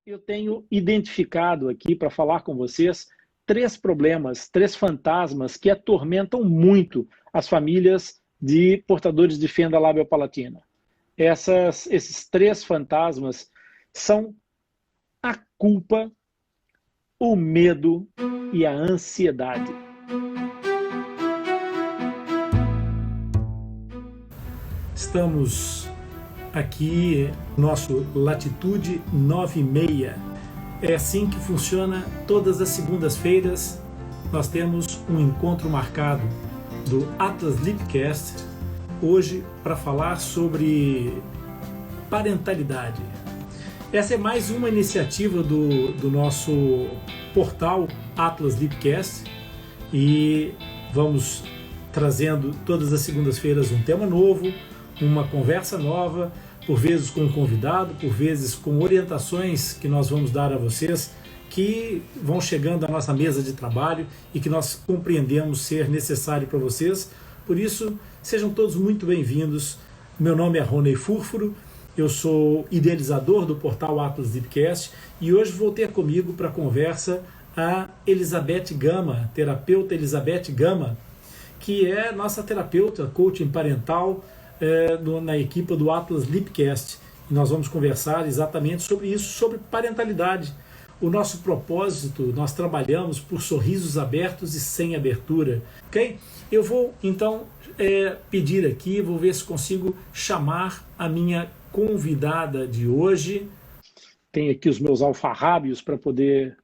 Eu tenho identificado aqui para falar com vocês três problemas, três fantasmas que atormentam muito as famílias de portadores de fenda labiopalatina. Esses três fantasmas são a culpa, o medo e a ansiedade. Estamos aqui, nosso Latitude 96. É assim que funciona todas as segundas-feiras. Nós temos um encontro marcado do Atlas Lipcast, hoje para falar sobre parentalidade. Essa é mais uma iniciativa do nosso portal Atlas Lipcast e vamos trazendo todas as segundas-feiras um tema novo, uma conversa nova, por vezes com um convidado, por vezes com orientações que nós vamos dar a vocês que vão chegando à nossa mesa de trabalho e que nós compreendemos ser necessário para vocês. Por isso, sejam todos muito bem-vindos. Meu nome é Rony Furfuro, eu sou idealizador do portal Atlas Lipcast e hoje vou ter comigo para a conversa a Elizabeth Gama, terapeuta Elizabeth Gama, que é nossa terapeuta, coaching parental, na equipe do Atlas Lipcast. E nós vamos conversar exatamente sobre isso, sobre parentalidade. O nosso propósito, nós trabalhamos por sorrisos abertos e sem abertura. Ok? Eu vou, então, pedir aqui, vou ver se consigo chamar a minha convidada de hoje. Tenho aqui os meus alfarrábios para poder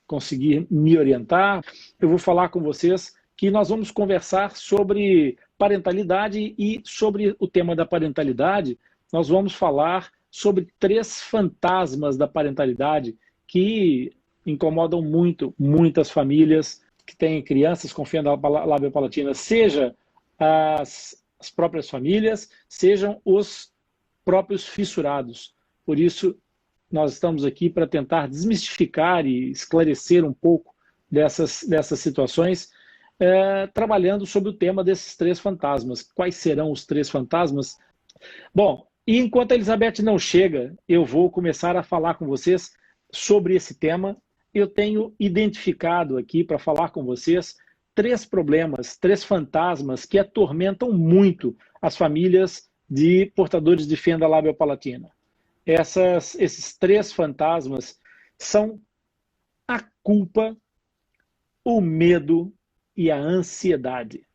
conseguir me orientar. Eu vou falar com vocês que nós vamos conversar sobre parentalidade e sobre o tema da parentalidade, nós vamos falar sobre três fantasmas da parentalidade que incomodam muitas famílias que têm crianças com fenda labiopalatina, seja as próprias famílias, sejam os próprios fissurados. Por isso, nós estamos aqui para tentar desmistificar e esclarecer um pouco dessas situações, trabalhando sobre o tema desses três fantasmas. Quais serão os três fantasmas? Bom, e enquanto a Elizabeth não chega, eu vou começar a falar com vocês sobre esse tema. Eu tenho identificado aqui para falar com vocês três problemas, três fantasmas que atormentam muito as famílias de portadores de fenda labiopalatina. Esses três fantasmas são a culpa, o medo e a ansiedade.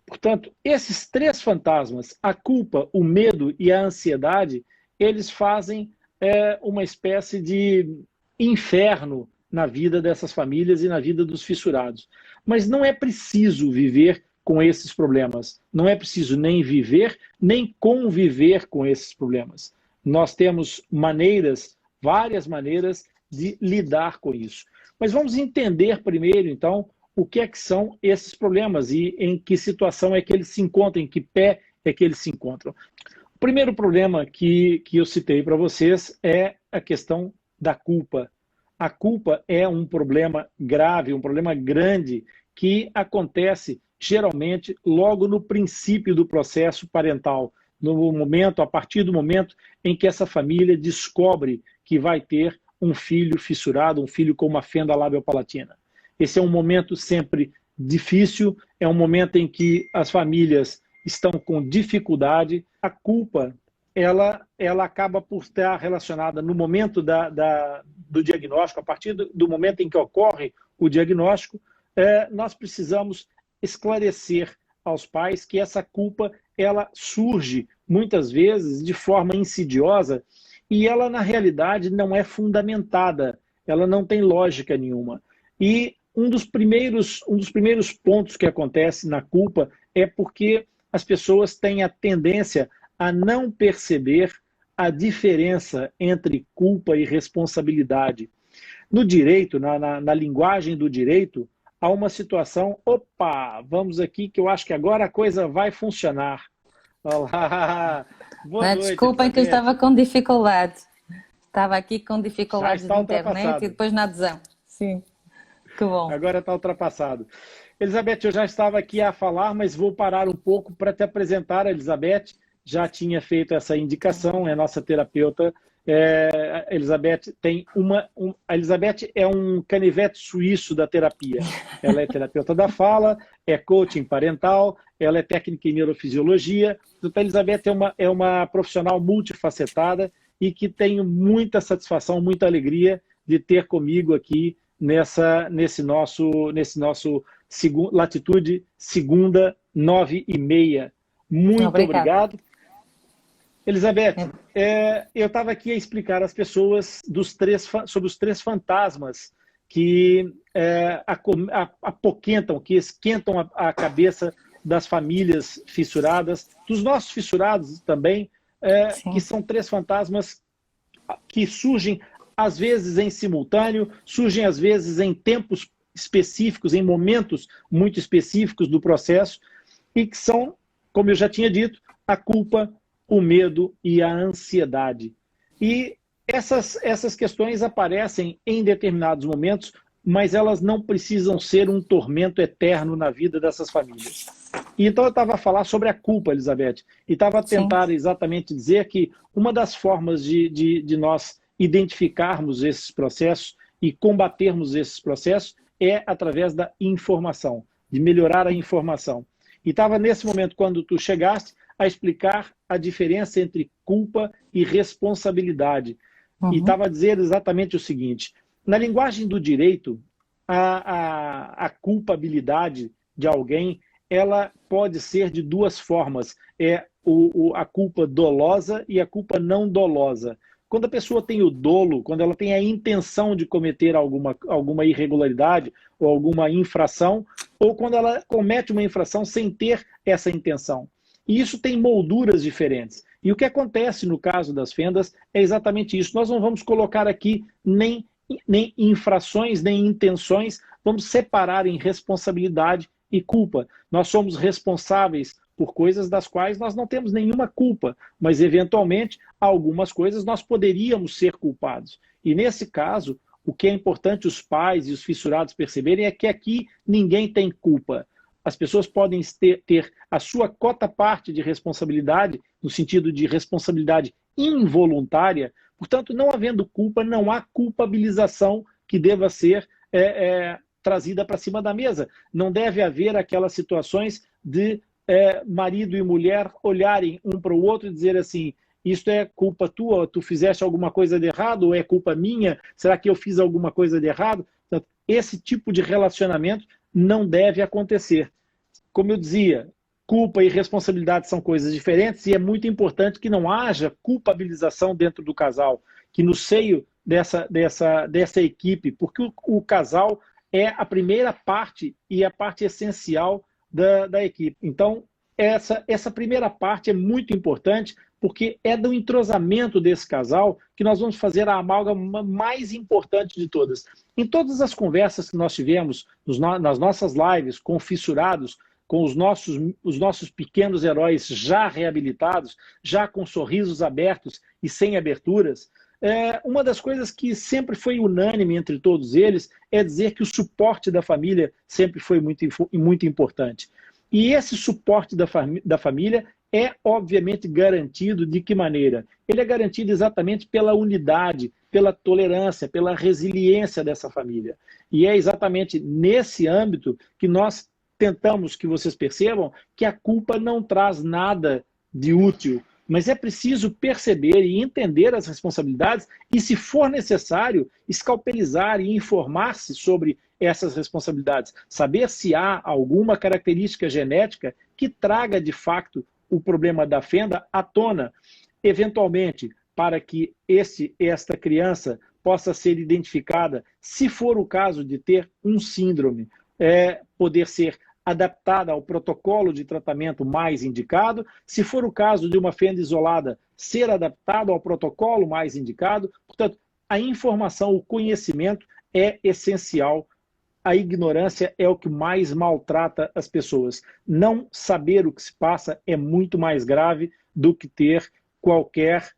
Portanto, esses três fantasmas, a culpa, o medo e a ansiedade, eles fazem uma espécie de inferno na vida dessas famílias e na vida dos fissurados. Mas não é preciso viver com esses problemas. Não é preciso nem viver, nem conviver com esses problemas. Nós temos várias maneiras de lidar com isso. Mas vamos entender primeiro, então, o que é que são esses problemas e em que situação é que eles se encontram, em que pé é que eles se encontram. O primeiro problema que eu citei para vocês é a questão da culpa. A culpa é um problema grave, um problema grande que acontece geralmente logo no princípio do processo parental, a partir do momento em que essa família descobre que vai ter um filho fissurado, um filho com uma fenda labiopalatina. Esse é um momento sempre difícil, é um momento em que as famílias estão com dificuldade. A culpa, ela acaba por estar relacionada no momento do diagnóstico, a partir do momento em que ocorre o diagnóstico, nós precisamos esclarecer aos pais que essa culpa, ela surge muitas vezes de forma insidiosa e ela, na realidade, não é fundamentada, ela não tem lógica nenhuma. E um dos primeiros pontos que acontece na culpa é porque as pessoas têm a tendência a não perceber a diferença entre culpa e responsabilidade. No direito, na linguagem do direito, há uma situação, vamos aqui que eu acho que agora a coisa vai funcionar. Olá! Boa noite, desculpem que eu estava com dificuldade. Estava aqui com dificuldades de internet e depois na adesão. Sim. Que bom. Agora está ultrapassado. Elizabeth, eu já estava aqui a falar, mas vou parar um pouco para te apresentar. A Elizabeth já tinha feito essa indicação, é nossa terapeuta A Elizabeth a Elizabeth é um canivete suíço da terapia. Ela é terapeuta da fala, é coaching parental, ela é técnica em neurofisiologia. Então, a Elizabeth é uma profissional multifacetada e que tenho muita satisfação, muita alegria de ter comigo aqui nesse nosso Latitude Segunda 9h30. Muito obrigado. Elizabeth, eu estava aqui a explicar às pessoas sobre os 3 fantasmas que apoquentam, que esquentam a cabeça das famílias fissuradas, dos nossos fissurados também, que são 3 fantasmas que surgem às vezes em simultâneo, surgem às vezes em tempos específicos, em momentos muito específicos do processo, e que são, como eu já tinha dito, a culpa, o medo e a ansiedade. E essas questões aparecem em determinados momentos, mas elas não precisam ser um tormento eterno na vida dessas famílias. E então eu estava a falar sobre a culpa, Elizabeth, e estava a tentar exatamente dizer que uma das formas de nós identificarmos esses processos e combatermos esses processos é através da informação, de melhorar a informação. E estava nesse momento, quando tu chegaste, a explicar a diferença entre culpa e responsabilidade. E estava a dizer exatamente o seguinte: na linguagem do direito, a culpabilidade de alguém, ela pode ser de 2 formas. A culpa dolosa e a culpa não dolosa. Quando a pessoa tem o dolo, quando ela tem a intenção de cometer alguma irregularidade ou alguma infração, ou quando ela comete uma infração sem ter essa intenção. E isso tem molduras diferentes. E o que acontece no caso das fendas é exatamente isso. Nós não vamos colocar aqui nem infrações, nem intenções, vamos separar em responsabilidade e culpa. Nós somos responsáveis por coisas das quais nós não temos nenhuma culpa, mas eventualmente algumas coisas nós poderíamos ser culpados. E nesse caso, o que é importante os pais e os fissurados perceberem é que aqui ninguém tem culpa. As pessoas podem ter a sua cota parte de responsabilidade, no sentido de responsabilidade involuntária, portanto, não havendo culpa, não há culpabilização que deva ser trazida para cima da mesa. Não deve haver aquelas situações de marido e mulher olharem um para o outro e dizer assim: isto é culpa tua, tu fizeste alguma coisa de errado, ou é culpa minha, será que eu fiz alguma coisa de errado? Portanto, esse tipo de relacionamento não deve acontecer. Como eu dizia, culpa e responsabilidade são coisas diferentes e é muito importante que não haja culpabilização dentro do casal, que no seio dessa equipe, porque o casal é a primeira parte e a parte essencial da equipe. Então, essa primeira parte é muito importante porque é do entrosamento desse casal que nós vamos fazer a amálgama mais importante de todas. Em todas as conversas que nós tivemos nas nossas lives com fissurados, com os nossos pequenos heróis já reabilitados, já com sorrisos abertos e sem aberturas, uma das coisas que sempre foi unânime entre todos eles é dizer que o suporte da família sempre foi muito importante. E esse suporte da família é, obviamente, garantido de que maneira? Ele é garantido exatamente pela unidade, pela tolerância, pela resiliência dessa família. E é exatamente nesse âmbito que nós tentamos que vocês percebam que a culpa não traz nada de útil, mas é preciso perceber e entender as responsabilidades e, se for necessário, escalpelizar e informar-se sobre essas responsabilidades. Saber se há alguma característica genética que traga, de facto, o problema da fenda à tona, eventualmente, para que esta criança possa ser identificada, se for o caso de ter um síndrome, poder ser adaptada ao protocolo de tratamento mais indicado, se for o caso de uma fenda isolada, ser adaptado ao protocolo mais indicado. Portanto, a informação, o conhecimento é essencial. A ignorância é o que mais maltrata as pessoas. Não saber o que se passa é muito mais grave do que ter qualquer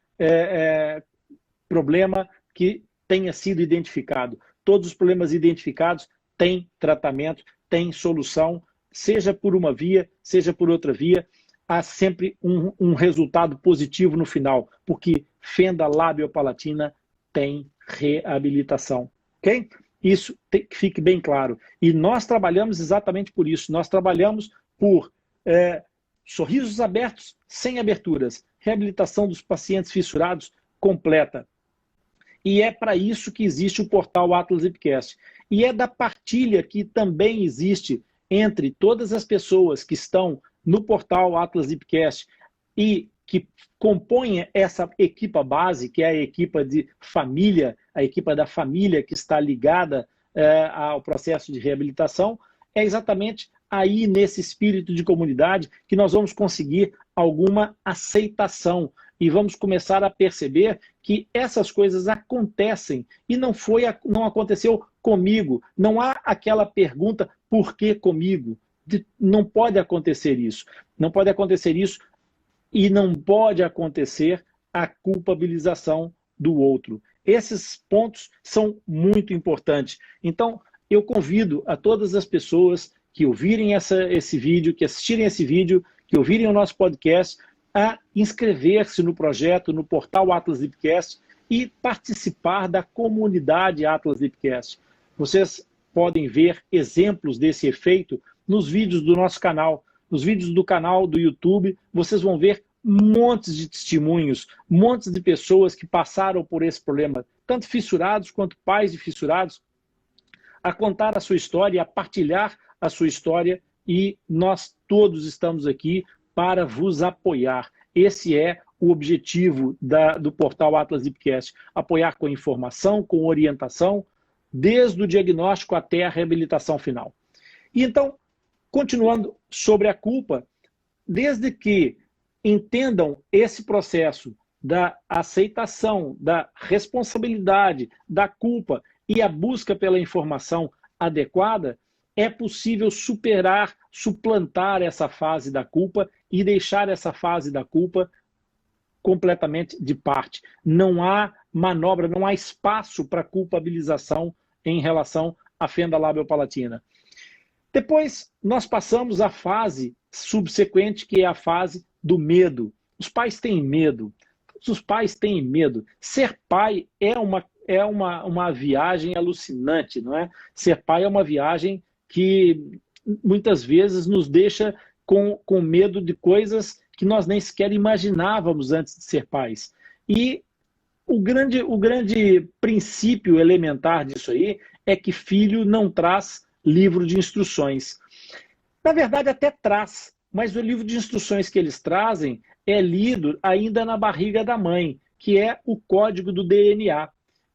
problema que tenha sido identificado. Todos os problemas identificados têm tratamento, têm solução, seja por uma via, seja por outra via. há sempre um resultado positivo no final, porque fenda labiopalatina tem reabilitação, ok? Isso que fique bem claro. E nós trabalhamos exatamente por isso. Nós trabalhamos por sorrisos abertos sem aberturas, reabilitação dos pacientes fissurados completa. E é para isso que existe o portal Atlas Ipcast. E é da partilha que também existe entre todas as pessoas que estão no portal Atlas Ipcast e que compõem essa equipa base, que é a equipa de família, a equipa da família que está ligada ao processo de reabilitação, é exatamente aí nesse espírito de comunidade que nós vamos conseguir alguma aceitação e vamos começar a perceber que essas coisas acontecem e não aconteceu comigo. Não há aquela pergunta, por que comigo? Não pode acontecer isso. Não pode acontecer isso e não pode acontecer a culpabilização do outro. Esses pontos são muito importantes. Então, eu convido a todas as pessoas que ouvirem esse vídeo, que assistirem esse vídeo, que ouvirem o nosso podcast, a inscrever-se no projeto, no portal Atlas Ipcast e participar da comunidade Atlas Ipcast. Vocês podem ver exemplos desse efeito nos vídeos do nosso canal. Nos vídeos do canal do YouTube, vocês vão ver montes de testemunhos, montes de pessoas que passaram por esse problema, tanto fissurados quanto pais de fissurados, a contar a sua história, a partilhar a sua história, e nós todos estamos aqui para vos apoiar. Esse é o objetivo do portal Atlas Ipcast, apoiar com informação, com orientação, desde o diagnóstico até a reabilitação final. E então, continuando sobre a culpa, desde que entendam esse processo da aceitação, da responsabilidade, da culpa e a busca pela informação adequada, é possível suplantar essa fase da culpa e deixar essa fase da culpa completamente de parte. Não há manobra, não há espaço para culpabilização em relação à fenda labiopalatina. Depois, nós passamos à fase subsequente, que é a fase do medo. Os pais têm medo. Todos os pais têm medo. Ser pai é uma viagem alucinante, não é? Ser pai é uma viagem que muitas vezes nos deixa com medo de coisas que nós nem sequer imaginávamos antes de ser pais. E o grande princípio elementar disso aí é que filho não traz livro de instruções. Na verdade, até traz, mas o livro de instruções que eles trazem é lido ainda na barriga da mãe, que é o código do DNA.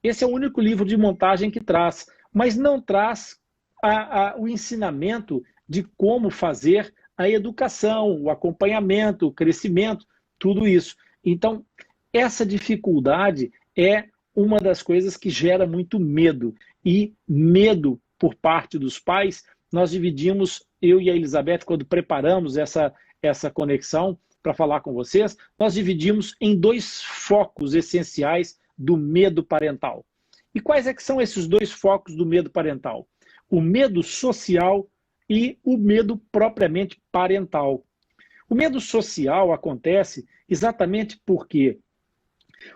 Esse é o único livro de montagem que traz, mas não traz o ensinamento de como fazer a educação, o acompanhamento, o crescimento, tudo isso. Então, essa dificuldade é uma das coisas que gera muito medo. E medo por parte dos pais, nós dividimos, eu e a Elizabeth, quando preparamos essa conexão para falar com vocês, nós dividimos em 2 focos essenciais do medo parental. E quais é que são esses 2 focos do medo parental? O medo social e o medo propriamente parental. O medo social acontece exatamente porque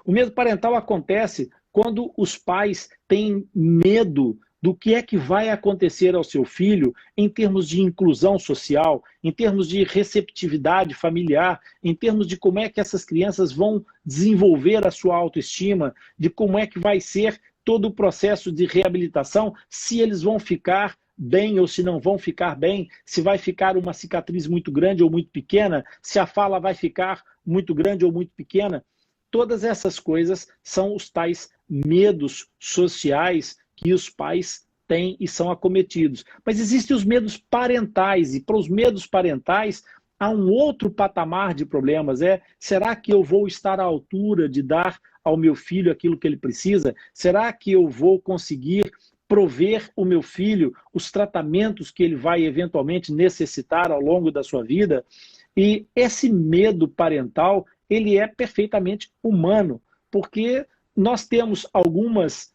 o medo parental acontece quando os pais têm medo do que é que vai acontecer ao seu filho em termos de inclusão social, em termos de receptividade familiar, em termos de como é que essas crianças vão desenvolver a sua autoestima, de como é que vai ser todo o processo de reabilitação, se eles vão ficar bem ou se não vão ficar bem, se vai ficar uma cicatriz muito grande ou muito pequena, se a fala vai ficar muito grande ou muito pequena. Todas essas coisas são os tais medos sociais que os pais têm e são acometidos. Mas existem os medos parentais, e para os medos parentais há um outro patamar de problemas. Será que eu vou estar à altura de dar ao meu filho aquilo que ele precisa? Será que eu vou conseguir prover o meu filho os tratamentos que ele vai eventualmente necessitar ao longo da sua vida? E esse medo parental, ele é perfeitamente humano, porque nós temos algumas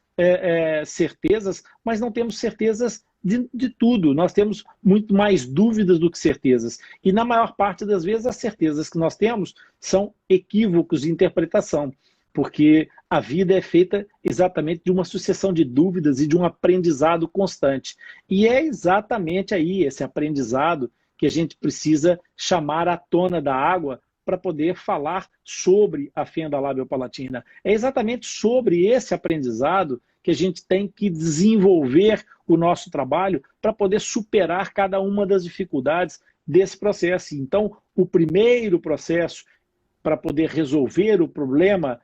certezas, mas não temos certezas de tudo. Nós temos muito mais dúvidas do que certezas. E na maior parte das vezes as certezas que nós temos são equívocos de interpretação, porque a vida é feita exatamente de uma sucessão de dúvidas e de um aprendizado constante. E é exatamente aí esse aprendizado que a gente precisa chamar à tona da água para poder falar sobre a fenda labiopalatina. É exatamente sobre esse aprendizado que a gente tem que desenvolver o nosso trabalho para poder superar cada uma das dificuldades desse processo. Então, o primeiro processo para poder resolver o problema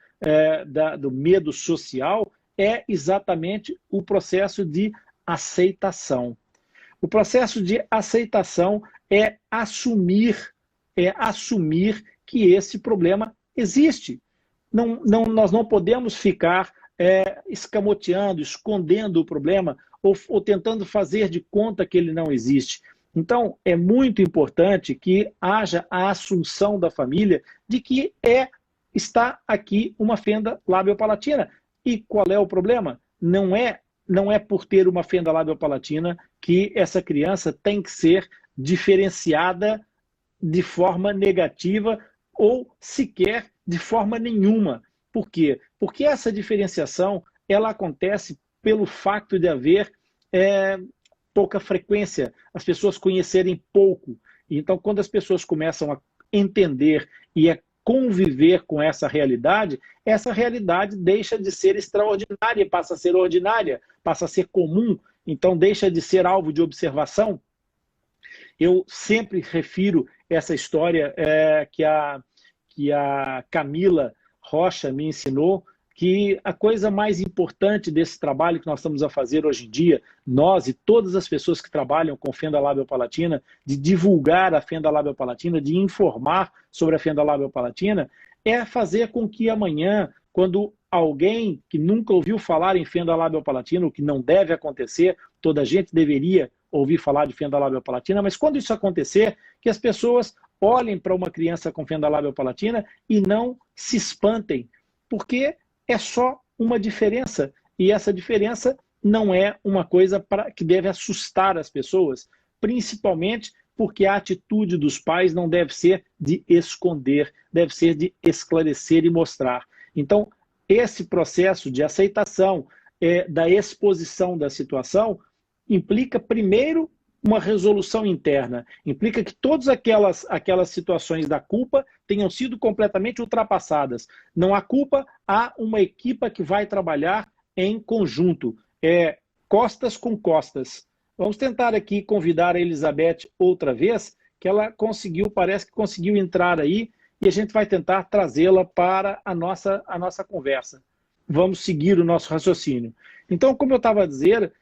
do medo social é exatamente o processo de aceitação. O processo de aceitação é assumir que esse problema existe. Nós não podemos ficar escamoteando, escondendo o problema ou tentando fazer de conta que ele não existe. Então, é muito importante que haja a assunção da família de que está aqui uma fenda labiopalatina. E qual é o problema? Não é por ter uma fenda labiopalatina que essa criança tem que ser diferenciada de forma negativa ou sequer de forma nenhuma. Por quê? Porque essa diferenciação ela acontece pelo fato de haver pouca frequência, as pessoas conhecerem pouco. Então, quando as pessoas começam a entender e a conviver com essa realidade deixa de ser extraordinária e passa a ser ordinária, passa a ser comum, então deixa de ser alvo de observação. Eu sempre refiro essa história que a Camila Rocha me ensinou, que a coisa mais importante desse trabalho que nós estamos a fazer hoje em dia, nós e todas as pessoas que trabalham com fenda labiopalatina, de divulgar a fenda labiopalatina, de informar sobre a fenda labiopalatina, é fazer com que amanhã, quando alguém que nunca ouviu falar em fenda labiopalatina, o que não deve acontecer, toda a gente deveria ouvir falar de fenda labiopalatina, mas quando isso acontecer, que as pessoas olhem para uma criança com fenda labiopalatina e não se espantem, porque é só uma diferença, e essa diferença não é uma coisa que deve assustar as pessoas, principalmente porque a atitude dos pais não deve ser de esconder, deve ser de esclarecer e mostrar. Então, esse processo de aceitação da exposição da situação implica, primeiro, uma resolução interna. Implica que todas aquelas situações da culpa tenham sido completamente ultrapassadas. Não há culpa, há uma equipe que vai trabalhar em conjunto. Costas com costas. Vamos tentar aqui convidar a Elizabeth outra vez, que ela parece que conseguiu entrar aí, e a gente vai tentar trazê-la para a nossa conversa. Vamos seguir o nosso raciocínio. Então, como eu estava a dizer,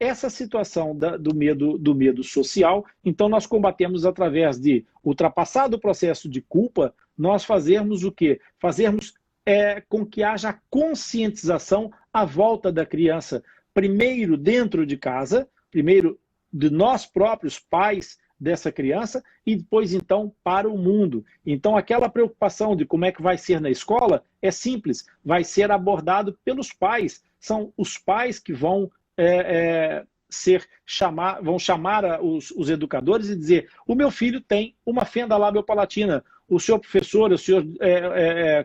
essa situação do medo social, então nós combatemos através de ultrapassar o processo de culpa, nós fazermos o quê? Fazermos com que haja conscientização à volta da criança, primeiro dentro de casa, primeiro de nós próprios pais dessa criança e depois então para o mundo. Então aquela preocupação de como é que vai ser na escola é simples, vai ser abordado pelos pais, são os pais que vão vão chamar os educadores e dizer: o meu filho tem uma fenda labiopalatina, o senhor professor, o senhor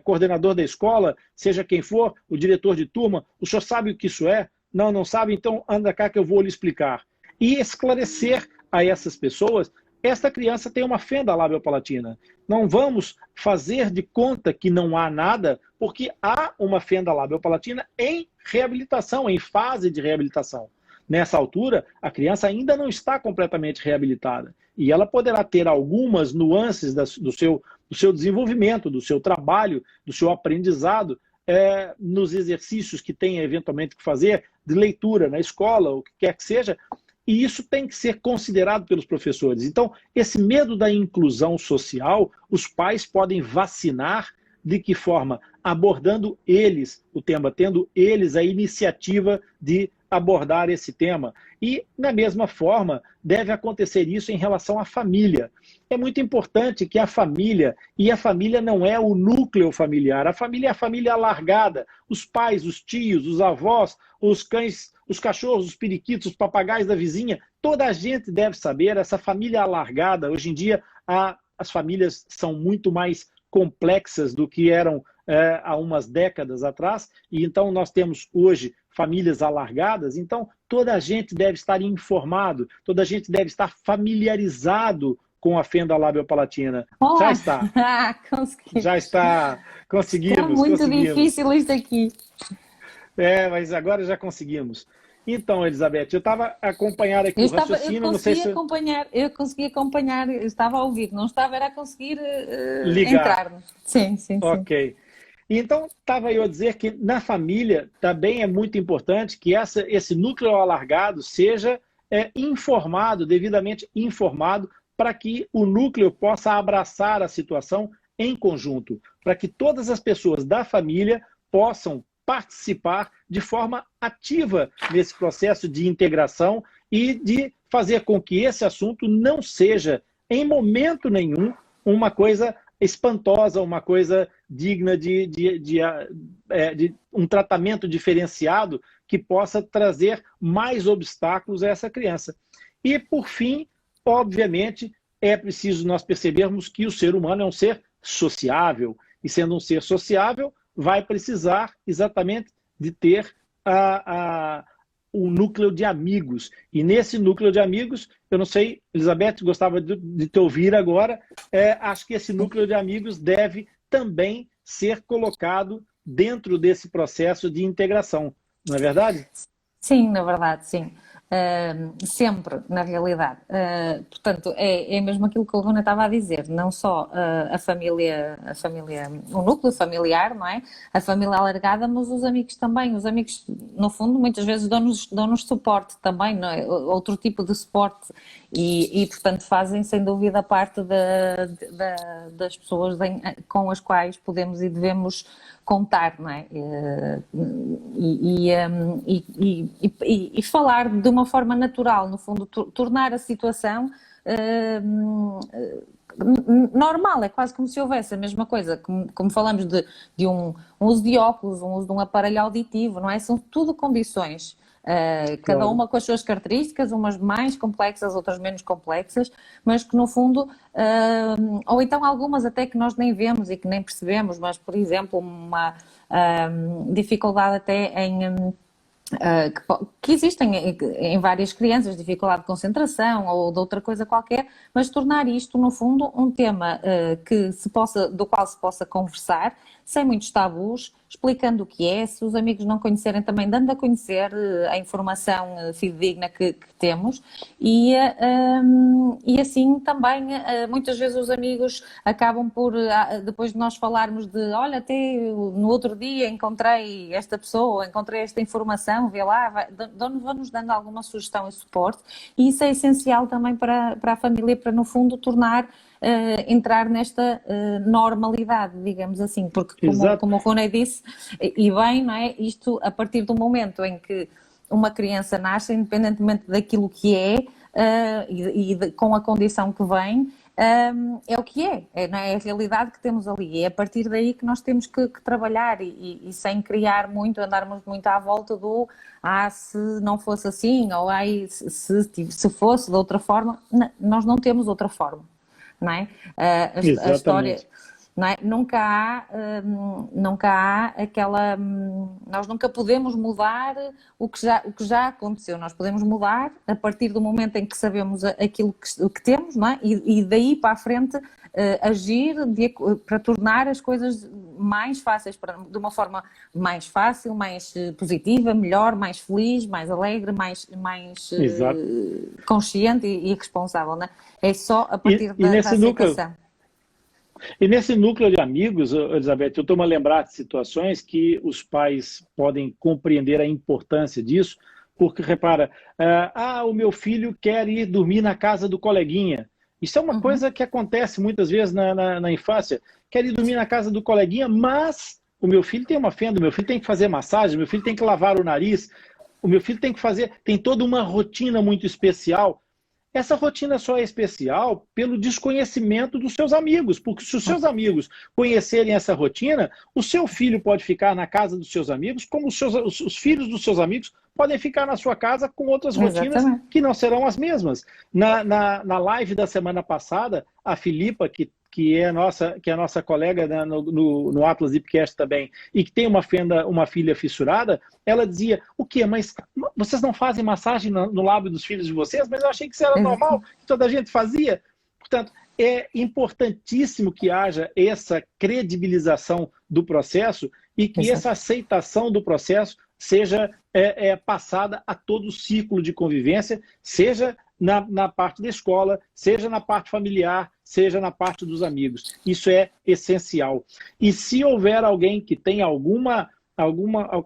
coordenador da escola, seja quem for, o diretor de turma, o senhor sabe o que isso é? Não sabe? Então anda cá que eu vou lhe explicar. E esclarecer a essas pessoas: esta criança tem uma fenda labiopalatina. Não vamos fazer de conta que não há nada, porque há uma fenda labiopalatina em reabilitação, em fase de reabilitação. Nessa altura, a criança ainda não está completamente reabilitada. E ela poderá ter algumas nuances do seu desenvolvimento, do seu trabalho, do seu aprendizado, nos exercícios que tem eventualmente que fazer, de leitura na escola, o que quer que seja. E isso tem que ser considerado pelos professores. Então, esse medo da inclusão social, os pais podem vacinar. De que forma? Abordando eles o tema, tendo eles a iniciativa de abordar esse tema. E, da mesma forma, deve acontecer isso em relação à família. É muito importante que a família, e a família não é o núcleo familiar, a família é a família alargada, os pais, os tios, os avós, os cães, os cachorros, os periquitos, os papagaios da vizinha, toda a gente deve saber, essa família alargada, hoje em dia as famílias são muito mais complexas do que eram há umas décadas atrás, e então nós temos hoje famílias alargadas, então toda a gente deve estar informado, toda a gente deve estar familiarizado com a fenda labiopalatina. Oh, já está. Consegui. Já está. Conseguimos. Está muito conseguimos. difícil isto aqui. Mas agora já conseguimos. Então, Elizabeth, eu estava acompanhando aqui o raciocínio. Eu consegui acompanhar, eu estava a ouvir, não estava era a conseguir entrar. Sim. Ok. Então, estava eu a dizer que na família também é muito importante que esse núcleo alargado seja informado, devidamente informado, para que o núcleo possa abraçar a situação em conjunto, para que todas as pessoas da família possam participar de forma ativa nesse processo de integração e de fazer com que esse assunto não seja, em momento nenhum, uma coisa espantosa, uma coisa digna de um tratamento diferenciado que possa trazer mais obstáculos a essa criança. E, por fim, obviamente, é preciso nós percebermos que o ser humano é um ser sociável, e sendo um ser sociável, vai precisar exatamente de ter um núcleo de amigos. E nesse núcleo de amigos, eu não sei, Elizabeth, gostava de te ouvir agora, acho que esse núcleo de amigos deve também ser colocado dentro desse processo de integração, não é verdade? Sim, na verdade, sim. Sempre, na realidade. Portanto, é mesmo aquilo que a Luna estava a dizer, não só a família, o núcleo familiar, não é? A família alargada, mas os amigos também. Os amigos, no fundo, muitas vezes dão-nos suporte também, não é? Outro tipo de suporte e, portanto, fazem sem dúvida parte das pessoas com as quais podemos e devemos contar, não é? E falar de uma forma natural, no fundo, tornar a situação normal, é quase como se houvesse a mesma coisa, como falamos de um uso de óculos, um uso de um aparelho auditivo, não é? São tudo condições. Cada uma com as suas características, umas mais complexas, outras menos complexas, mas que no fundo, ou então algumas até que nós nem vemos e que nem percebemos, mas por exemplo uma dificuldade até que existem em várias crianças, dificuldade de concentração ou de outra coisa qualquer, mas tornar isto no fundo um tema do qual se possa conversar, sem muitos tabus, explicando o que é, se os amigos não conhecerem também, dando a conhecer a informação fidedigna que temos e assim também muitas vezes os amigos acabam por, depois de nós falarmos de, olha, até no outro dia encontrei esta pessoa, encontrei esta informação, vê lá, vão-nos dando alguma sugestão e suporte, e isso é essencial também para a família, para no fundo entrar nesta normalidade, digamos assim, porque como o Rony disse, e bem, não é? Isto a partir do momento em que uma criança nasce, independentemente daquilo que é com a condição que vem, é o que não é a realidade que temos ali, é a partir daí que nós temos que trabalhar e sem criar muito, andarmos muito à volta do se não fosse assim, ou se fosse de outra forma, nós não temos outra forma. Não é? A história, não é? Nunca há aquela, nós nunca podemos mudar o que já aconteceu, nós podemos mudar a partir do momento em que sabemos aquilo que temos, não é? E daí para a frente agir para tornar as coisas mais fáceis, de uma forma mais fácil, mais positiva, melhor, mais feliz, mais alegre, mais consciente e responsável, não é? É só a partir da aceitação. E nesse núcleo de amigos, Elizabeth, eu estou a lembrar de situações que os pais podem compreender a importância disso, porque, repara, o meu filho quer ir dormir na casa do coleguinha. Isso é uma coisa que acontece muitas vezes na infância. Quer ir dormir na casa do coleguinha, mas o meu filho tem uma fenda, o meu filho tem que fazer massagem, o meu filho tem que lavar o nariz, o meu filho tem toda uma rotina muito especial. Essa rotina só é especial pelo desconhecimento dos seus amigos, porque se os seus amigos conhecerem essa rotina, o seu filho pode ficar na casa dos seus amigos, como os filhos dos seus amigos podem ficar na sua casa com outras rotinas Exatamente. que não serão as mesmas. Na live da semana passada, a Filipa, que é a nossa colega, né, no Atlas Lipcast também, e que tem uma filha fissurada, ela dizia, o quê? Mas vocês não fazem massagem no lábio dos filhos de vocês? Mas eu achei que isso era normal, que toda a gente fazia. Portanto, é importantíssimo que haja essa credibilização do processo e que essa aceitação do processo seja passada a todo o ciclo de convivência, seja na parte da escola, seja na parte familiar, seja na parte dos amigos. Isso é essencial. E se houver alguém que tem alguma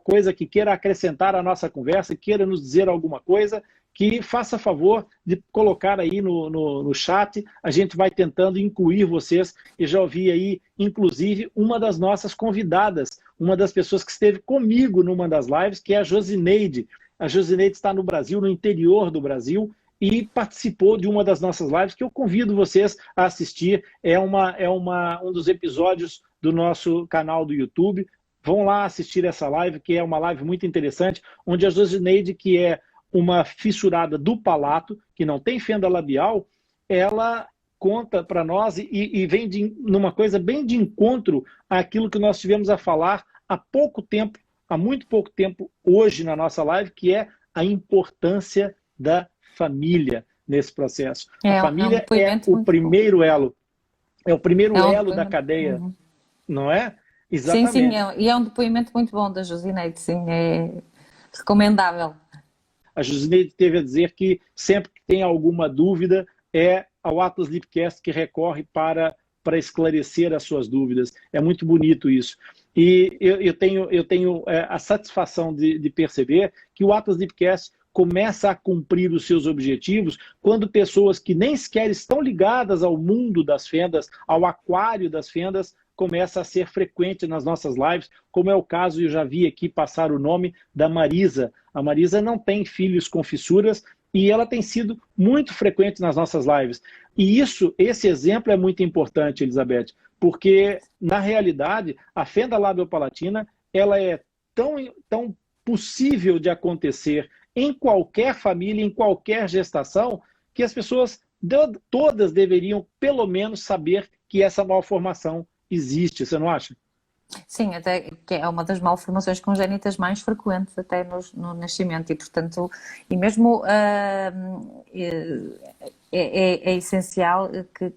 coisa que queira acrescentar à nossa conversa, queira nos dizer alguma coisa, que faça favor de colocar aí no chat, a gente vai tentando incluir vocês, e já ouvi aí, inclusive, uma das nossas convidadas, uma das pessoas que esteve comigo numa das lives, que é a Josineide. A Josineide está no Brasil, no interior do Brasil, e participou de uma das nossas lives, que eu convido vocês a assistir, é um dos episódios do nosso canal do YouTube. Vão lá assistir essa live, que é uma live muito interessante, onde a Josineide, que é uma fissurada do palato, que não tem fenda labial, ela conta para nós e vem numa coisa bem de encontro àquilo que nós tivemos a falar há muito pouco tempo, hoje na nossa live, que é a importância da família nesse processo. A família é o primeiro elo. É o primeiro elo da cadeia, não é? Exatamente. Sim, e é um depoimento muito bom da Josineide, sim, é recomendável. A Josineide teve a dizer que sempre que tem alguma dúvida é ao Atlas Lipcast que recorre para esclarecer as suas dúvidas. É muito bonito isso. E eu tenho a satisfação de perceber que o Atlas Lipcast começa a cumprir os seus objetivos quando pessoas que nem sequer estão ligadas ao mundo das fendas, ao aquário das fendas, começa a ser frequente nas nossas lives, como é o caso, eu já vi aqui passar o nome da Marisa. A Marisa não tem filhos com fissuras e ela tem sido muito frequente nas nossas lives. E esse exemplo é muito importante, Elizabeth, porque, na realidade, a fenda labiopalatina ela é tão possível de acontecer em qualquer família, em qualquer gestação, que as pessoas todas deveriam, pelo menos, saber que essa malformação existe, você não acha? Sim, até que é uma das malformações congénitas mais frequentes até no nascimento e, portanto, e mesmo é essencial que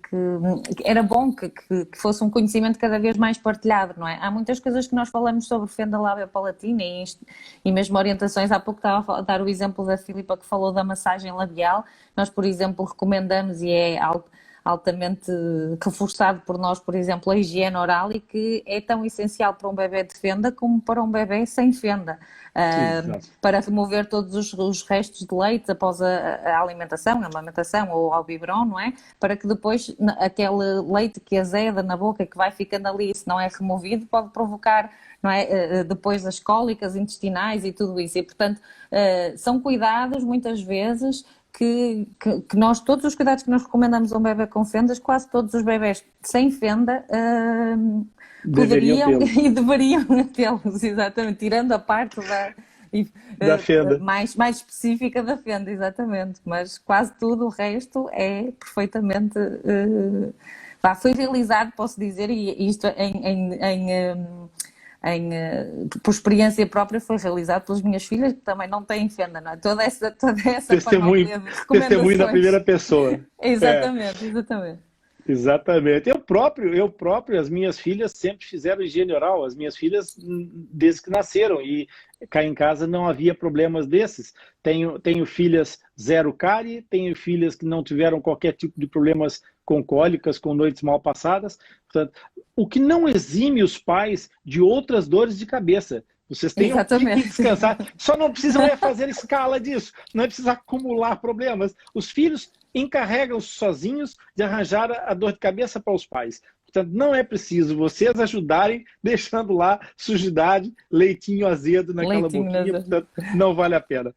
era bom que fosse um conhecimento cada vez mais partilhado, não é? Há muitas coisas que nós falamos sobre fenda labiopalatina e mesmo orientações. Há pouco estava a dar o exemplo da Filipa que falou da massagem labial. Nós, por exemplo, recomendamos e é altamente reforçado por nós, por exemplo, a higiene oral e que é tão essencial para um bebê de fenda como para um bebê sem fenda, para remover todos os restos de leite após a alimentação, a amamentação ou ao biberon, não é? Para que depois aquele leite que azeda na boca, que vai ficando ali, se não é removido, pode provocar, não é? Depois as cólicas intestinais e tudo isso. E, portanto, são cuidados, muitas vezes, que nós, todos os cuidados que nós recomendamos a um bebê com fendas, quase todos os bebés sem fenda poderiam e deveriam tê-los, exatamente, tirando a parte da fenda. Mais específica da fenda, exatamente, mas quase tudo o resto é perfeitamente foi realizado, posso dizer, e isto por experiência própria foi realizado pelas minhas filhas, que também não têm fenda, não é? Toda essa testemunho da primeira pessoa. Exatamente. Exatamente. Eu próprio, as minhas filhas sempre fizeram higiene oral, as minhas filhas desde que nasceram, e cá em casa não havia problemas desses. Tenho filhas zero cárie, tenho filhas que não tiveram qualquer tipo de problemas com cólicas, com noites mal passadas. Portanto, o que não exime os pais de outras dores de cabeça. Vocês têm que descansar. Só não precisam fazer escala disso. Não é preciso acumular problemas. Os filhos encarregam-se sozinhos de arranjar a dor de cabeça para os pais. Portanto, não é preciso vocês ajudarem deixando lá sujidade, leitinho azedo naquela boquinha. Portanto, não vale a pena.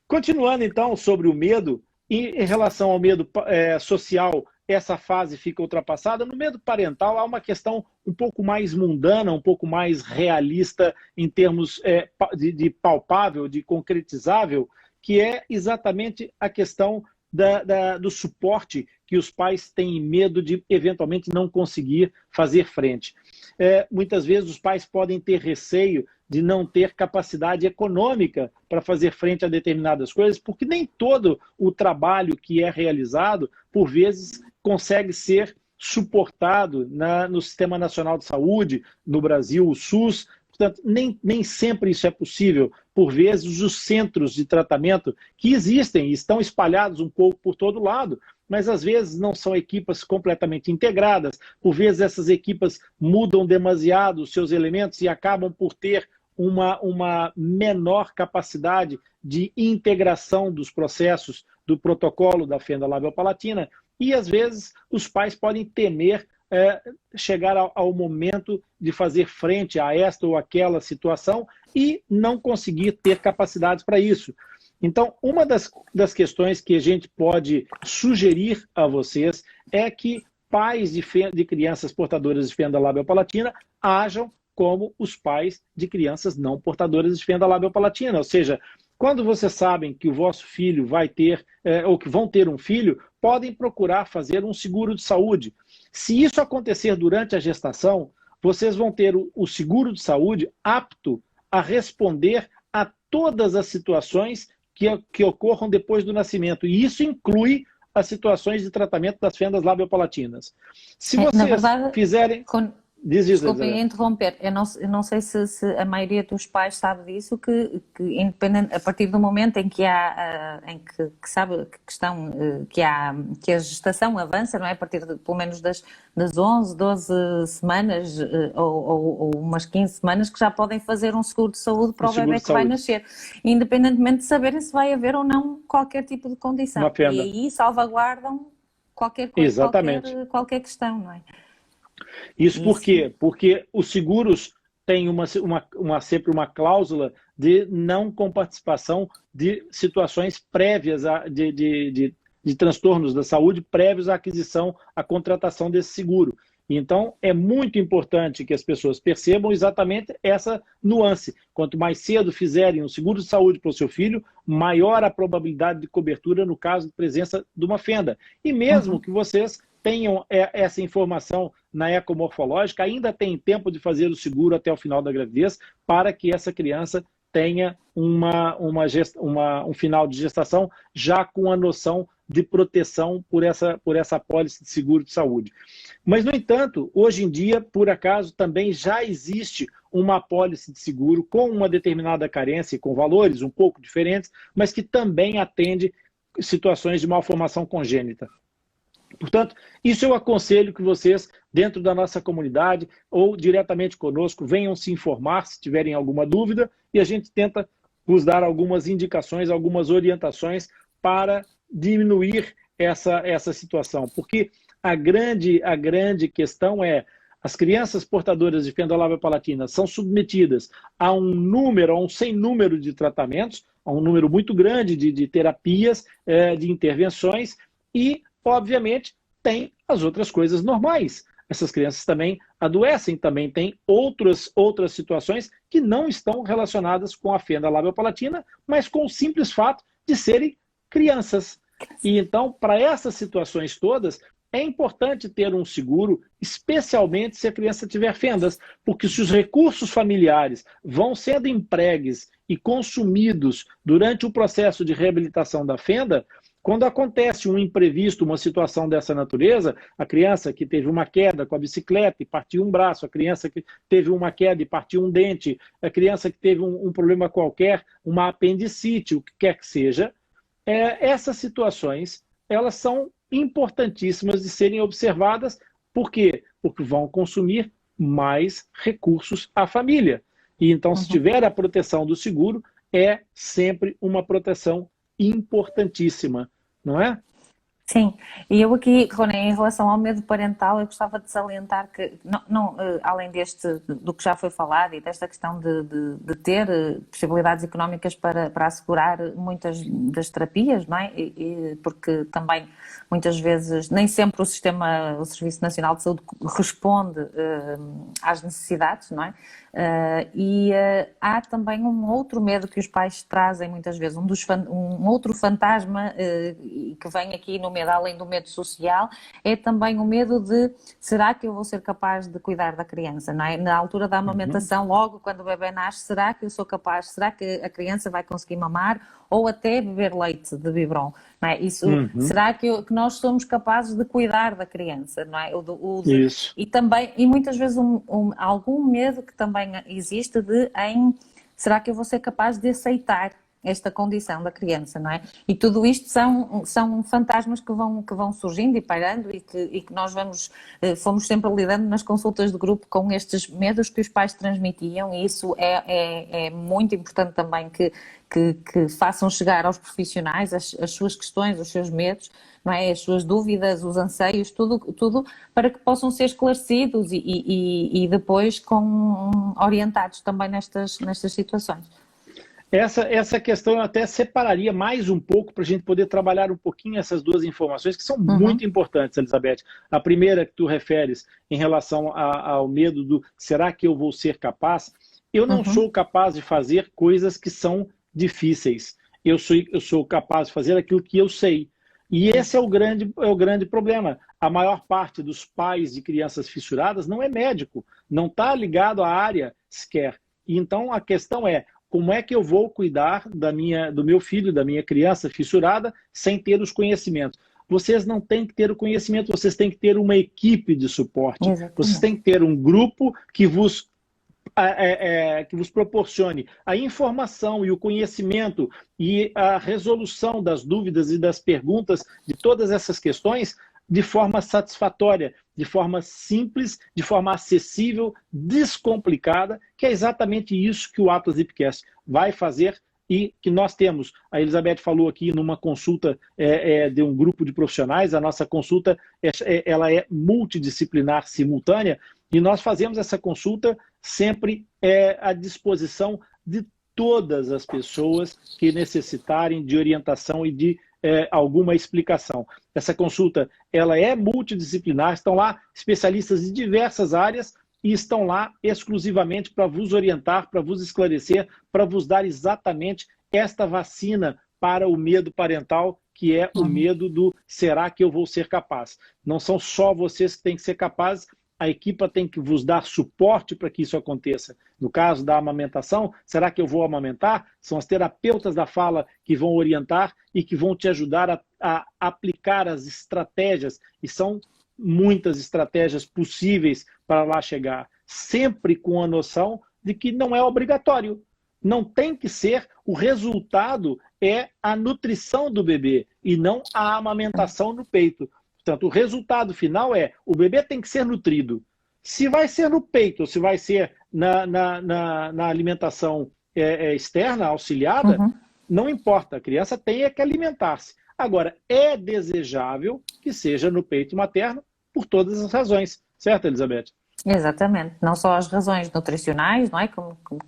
Continuando, então, sobre o medo, em relação ao medo social essa fase fica ultrapassada. No medo parental há uma questão um pouco mais mundana, um pouco mais realista em termos de palpável, de concretizável, que é exatamente a questão do suporte que os pais têm medo de eventualmente não conseguir fazer frente. Muitas vezes os pais podem ter receio de não ter capacidade econômica para fazer frente a determinadas coisas, porque nem todo o trabalho que é realizado, por vezes, consegue ser suportado no Sistema Nacional de Saúde, no Brasil, o SUS. Portanto, nem sempre isso é possível. Por vezes, os centros de tratamento que existem e estão espalhados um pouco por todo lado, mas às vezes não são equipas completamente integradas. Por vezes, essas equipas mudam demasiado os seus elementos e acabam por ter uma menor capacidade de integração dos processos do protocolo da fenda labiopalatina. E, às vezes, os pais podem temer chegar ao momento de fazer frente a esta ou aquela situação e não conseguir ter capacidades para isso. Então, uma das questões que a gente pode sugerir a vocês é que pais de crianças portadoras de fenda labiopalatina ajam como os pais de crianças não portadoras de fenda labiopalatina. Ou seja, quando vocês sabem que o vosso filho vai ter, ou que vão ter um filho, podem procurar fazer um seguro de saúde. Se isso acontecer durante a gestação, vocês vão ter o seguro de saúde apto a responder a todas as situações que ocorram depois do nascimento. E isso inclui as situações de tratamento das fendas labiopalatinas. Se vocês na verdade, fizerem... Desculpem interromper, eu não sei se a maioria dos pais sabe disso, que independente, a partir do momento em que sabe que a gestação avança, não é? A partir pelo menos das 11, 12 semanas ou umas 15 semanas, que já podem fazer um seguro de saúde para o bebê que vai nascer, independentemente de saberem se vai haver ou não qualquer tipo de condição. E aí salvaguardam qualquer coisa, qualquer questão, não é? Isso por quê? Porque os seguros têm sempre uma cláusula de não comparticipação de situações prévias de transtornos da saúde prévios à aquisição, à contratação desse seguro. Então, é muito importante que as pessoas percebam exatamente essa nuance. Quanto mais cedo fizerem um seguro de saúde para o seu filho, maior a probabilidade de cobertura no caso de presença de uma fenda. E mesmo que vocês tenham essa informação na ecomorfológica, ainda tem tempo de fazer o seguro até o final da gravidez para que essa criança tenha um final de gestação já com a noção de proteção por essa apólice de seguro de saúde. Mas, no entanto, hoje em dia, por acaso, também já existe uma apólice de seguro com uma determinada carência e com valores um pouco diferentes, mas que também atende situações de malformação congênita. Portanto, isso eu aconselho que vocês, dentro da nossa comunidade ou diretamente conosco, venham se informar se tiverem alguma dúvida e a gente tenta vos dar algumas indicações, algumas orientações para diminuir essa situação. Porque a grande questão é as crianças portadoras de fenda labiopalatina são submetidas a um sem número de tratamentos, a um número muito grande de terapias, de intervenções e obviamente, tem as outras coisas normais. Essas crianças também adoecem, também têm outras situações que não estão relacionadas com a fenda labiopalatina, mas com o simples fato de serem crianças. E então, para essas situações todas, é importante ter um seguro, especialmente se a criança tiver fendas, porque se os recursos familiares vão sendo empregues e consumidos durante o processo de reabilitação da fenda, quando acontece um imprevisto, uma situação dessa natureza, a criança que teve uma queda com a bicicleta e partiu um braço, a criança que teve uma queda e partiu um dente, a criança que teve um problema qualquer, uma apendicite, o que quer que seja, essas situações elas são importantíssimas de serem observadas. Por quê? Porque vão consumir mais recursos à família. E então, se tiver a proteção do seguro, é sempre uma proteção importantíssima, não é? Sim, e eu aqui, Rony, em relação ao medo parental, eu gostava de salientar que, além do que já foi falado e desta questão de ter possibilidades económicas para assegurar muitas das terapias, não é? Porque também, muitas vezes, nem sempre o Serviço Nacional de Saúde responde às necessidades, não é? Há também um outro medo que os pais trazem muitas vezes, um outro fantasma que vem aqui no medo, além do medo social, é também o medo de será que eu vou ser capaz de cuidar da criança, não é? Na altura da amamentação, logo quando o bebê nasce, será que eu sou capaz, será que a criança vai conseguir mamar ou até beber leite de biberon, não é? Será que nós somos capazes de cuidar da criança, não é? Isso. E também, e muitas vezes algum medo que também existe será que eu vou ser capaz de aceitar esta condição da criança, não é? E tudo isto são fantasmas que vão surgindo e pairando e que nós fomos sempre lidando nas consultas de grupo com estes medos que os pais transmitiam, e isso é muito importante também que façam chegar aos profissionais as suas questões, os seus medos, não é? As suas dúvidas, os anseios, tudo para que possam ser esclarecidos e depois orientados também nestas situações. Essa questão eu até separaria mais um pouco para a gente poder trabalhar um pouquinho essas duas informações que são muito importantes, Elizabeth. A primeira que tu referes em relação ao medo do será que eu vou ser capaz? Eu não sou capaz de fazer coisas que são difíceis. Eu sou capaz de fazer aquilo que eu sei. E esse é o grande problema. A maior parte dos pais de crianças fissuradas não é médico, não está ligado à área sequer. E então a questão é, como é que eu vou cuidar do meu filho, da minha criança fissurada, sem ter os conhecimentos? Vocês não têm que ter o conhecimento, vocês têm que ter uma equipe de suporte. Exatamente. Vocês têm que ter um grupo que vos proporcione a informação e o conhecimento e a resolução das dúvidas e das perguntas de todas essas questões de forma satisfatória, de forma simples, de forma acessível, descomplicada, que é exatamente isso que o Atlas Hipcast vai fazer e que nós temos. A Elizabeth falou aqui numa consulta de um grupo de profissionais, a nossa consulta ela é multidisciplinar, simultânea, e nós fazemos essa consulta sempre à disposição de todas as pessoas que necessitarem de orientação e de alguma explicação. Essa consulta ela é multidisciplinar, estão lá especialistas de diversas áreas e estão lá exclusivamente para vos orientar, para vos esclarecer, para vos dar exatamente esta vacina para o medo parental, que é o medo do será que eu vou ser capaz? Não são só vocês que têm que ser capazes, a equipa tem que vos dar suporte para que isso aconteça. No caso da amamentação, será que eu vou amamentar? São as terapeutas da fala que vão orientar e que vão te ajudar a aplicar as estratégias, e são muitas estratégias possíveis para lá chegar, sempre com a noção de que não é obrigatório. Não tem que ser, o resultado é a nutrição do bebê e não a amamentação no peito. Portanto, o resultado final é, o bebê tem que ser nutrido. Se vai ser no peito ou se vai ser na alimentação externa, auxiliada, não importa, a criança tem que alimentar-se. Agora, é desejável que seja no peito materno por todas as razões. Certo, Elizabeth? Exatamente, não só as razões nutricionais, não é?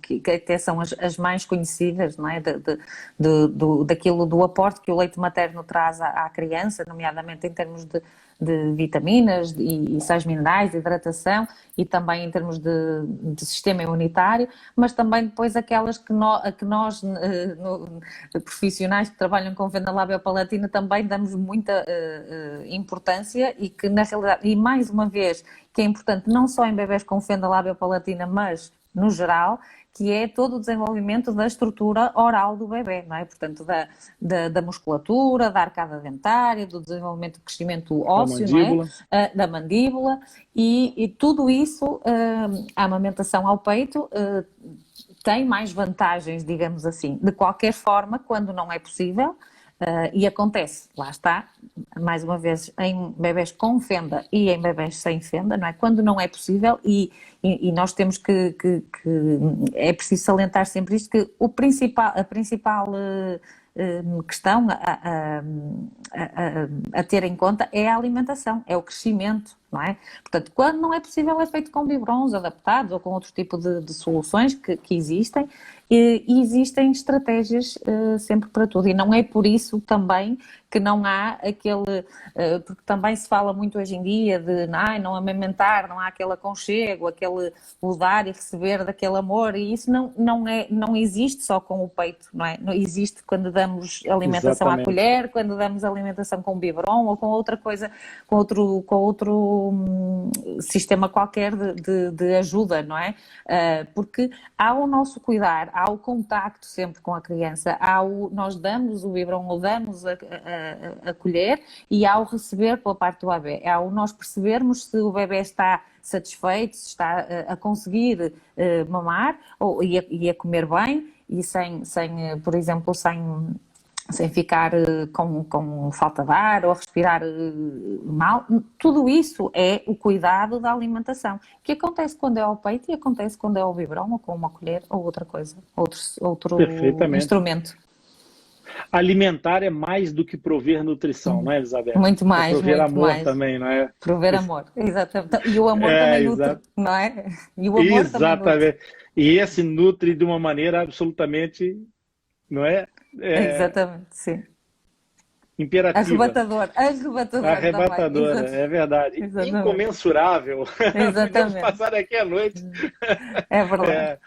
Que até são as mais conhecidas, não é? Do aporte que o leite materno traz à criança, nomeadamente em termos de vitaminas e sais minerais, de hidratação e também em termos de sistema imunitário, mas também depois aquelas que nós profissionais que trabalham com venda labiopalatina também damos muita importância e que na realidade, e mais uma vez, que é importante não só em bebés com fenda labiopalatina, mas no geral, que é todo o desenvolvimento da estrutura oral do bebê, não é? Portanto, da musculatura, da arcada dentária, do desenvolvimento do crescimento ósseo, não é? Da mandíbula, e tudo isso, a amamentação ao peito tem mais vantagens, digamos assim. De qualquer forma, quando não é possível, e acontece, lá está, mais uma vez, em bebés com fenda e em bebés sem fenda, não é? Quando não é possível, e nós temos é preciso salientar sempre isto, que a principal questão a ter em conta é a alimentação, é o crescimento, não é? Portanto, quando não é possível, é feito com biberons adaptados ou com outro tipo de soluções que existem, e existem estratégias sempre para tudo, e não é por isso também que não há aquele, porque também se fala muito hoje em dia de não amamentar, não há aquele aconchego, aquele o dar e receber daquele amor, e isso não existe só com o peito, não é? Não existe quando damos alimentação à colher, quando damos alimentação com biberon ou com outra coisa, com outro sistema qualquer de ajuda, não é? Porque há o nosso cuidar, há o contacto sempre com a criança, nós damos o biberon ou damos a colher, e há o receber pela parte do bebê, há o nós percebermos se o bebê está satisfeito, se está a conseguir mamar e a comer bem, e por exemplo, sem ficar com falta de ar ou a respirar mal. Tudo isso é o cuidado da alimentação, que acontece quando é ao peito e acontece quando é ao biberon ou com uma colher ou outra coisa, outro instrumento. Alimentar é mais do que prover nutrição, não é, Elizabeth? Muito mais, prover muito amor mais. Também, não é? Prover amor, exatamente. E o amor também nutre, não é? E o amor exatamente. Também nutre. E esse nutre de uma maneira absolutamente, não é? Exatamente, sim. Imperativa. Arrebatador, é verdade. Exatamente. Incomensurável. Exatamente. Podemos passar aqui a noite. É verdade.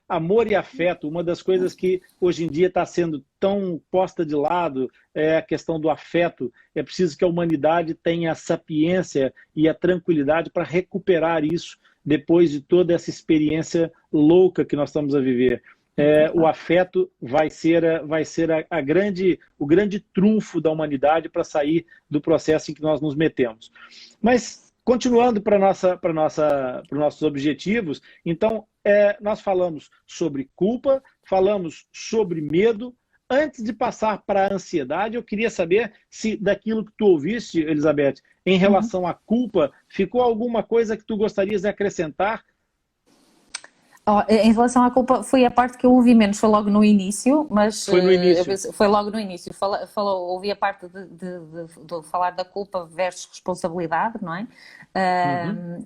Amor e afeto, uma das coisas que hoje em dia está sendo tão posta de lado é a questão do afeto. É preciso que a humanidade tenha a sapiência e a tranquilidade para recuperar isso depois de toda essa experiência louca que nós estamos a viver. O afeto vai ser o grande trunfo da humanidade para sair do processo em que nós nos metemos. Mas, continuando para os nossos objetivos, então, nós falamos sobre culpa, falamos sobre medo. Antes de passar para a ansiedade, eu queria saber se daquilo que tu ouviste, Elizabeth, em relação à culpa, ficou alguma coisa que tu gostarias de acrescentar? Em relação à culpa, foi a parte que eu ouvi menos, foi logo no início, mas foi no início. Foi logo no início. Ouvi a parte de falar da culpa versus responsabilidade, não é?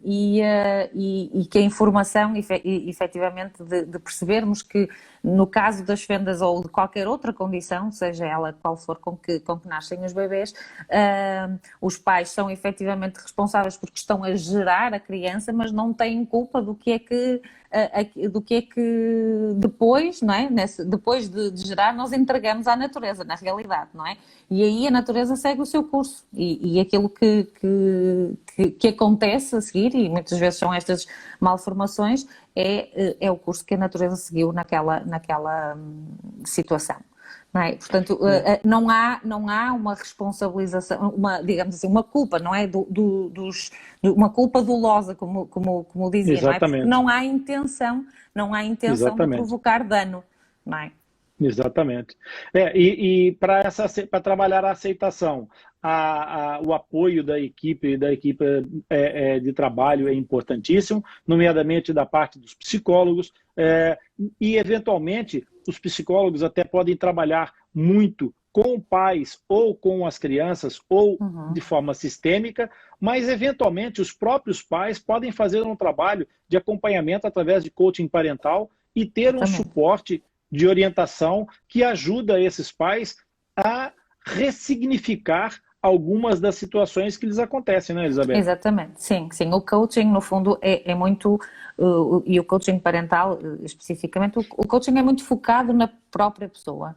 E que a informação, efetivamente, de percebermos que no caso das fendas ou de qualquer outra condição, seja ela qual for com que nascem os bebés, os pais são efetivamente responsáveis porque estão a gerar a criança, mas não têm culpa do que é que depois, não é? Depois de gerar, nós entregamos à natureza, na realidade, não é? E aí a natureza segue o seu curso, e aquilo que acontece a seguir, e muitas vezes são estas malformações, é o curso que a natureza seguiu naquela situação. Não é? Portanto, não há uma responsabilização, digamos assim, uma culpa, não é? Uma culpa dolosa, como dizia, exatamente. Não é? Não há intenção de provocar dano, não é? Exatamente. E para trabalhar a aceitação, o apoio da equipe de trabalho é importantíssimo, nomeadamente da parte dos psicólogos, e eventualmente os psicólogos até podem trabalhar muito com pais ou com as crianças ou de forma sistêmica, mas eventualmente os próprios pais podem fazer um trabalho de acompanhamento através de coaching parental e ter um suporte de orientação que ajuda esses pais a ressignificar algumas das situações que lhes acontecem, né, Elizabeth? Exatamente, sim. O coaching, no fundo, é muito, e o coaching parental especificamente, o coaching é muito focado na própria pessoa,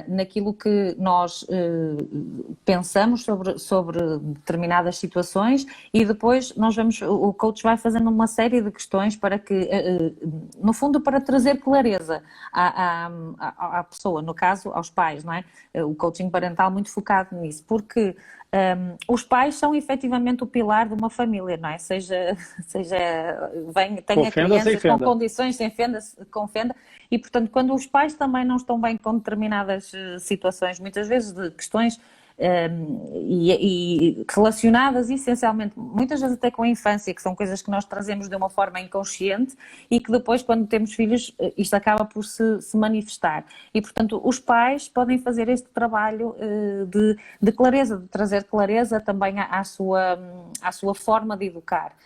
naquilo que nós pensamos sobre determinadas situações, e depois o coach vai fazendo uma série de questões para que, no fundo, para trazer clareza à pessoa, no caso, aos pais, não é? O coaching parental muito focado nisso, porque os pais são efetivamente o pilar de uma família, não é? Tenha crianças com condições, sem fenda, com fenda, e portanto quando os pais também não estão bem com determinadas situações, muitas vezes de questões e relacionadas essencialmente, muitas vezes até com a infância, que são coisas que nós trazemos de uma forma inconsciente e que depois, quando temos filhos, isto acaba por se manifestar. E, portanto, os pais podem fazer este trabalho de clareza, de trazer clareza também à sua forma de educar.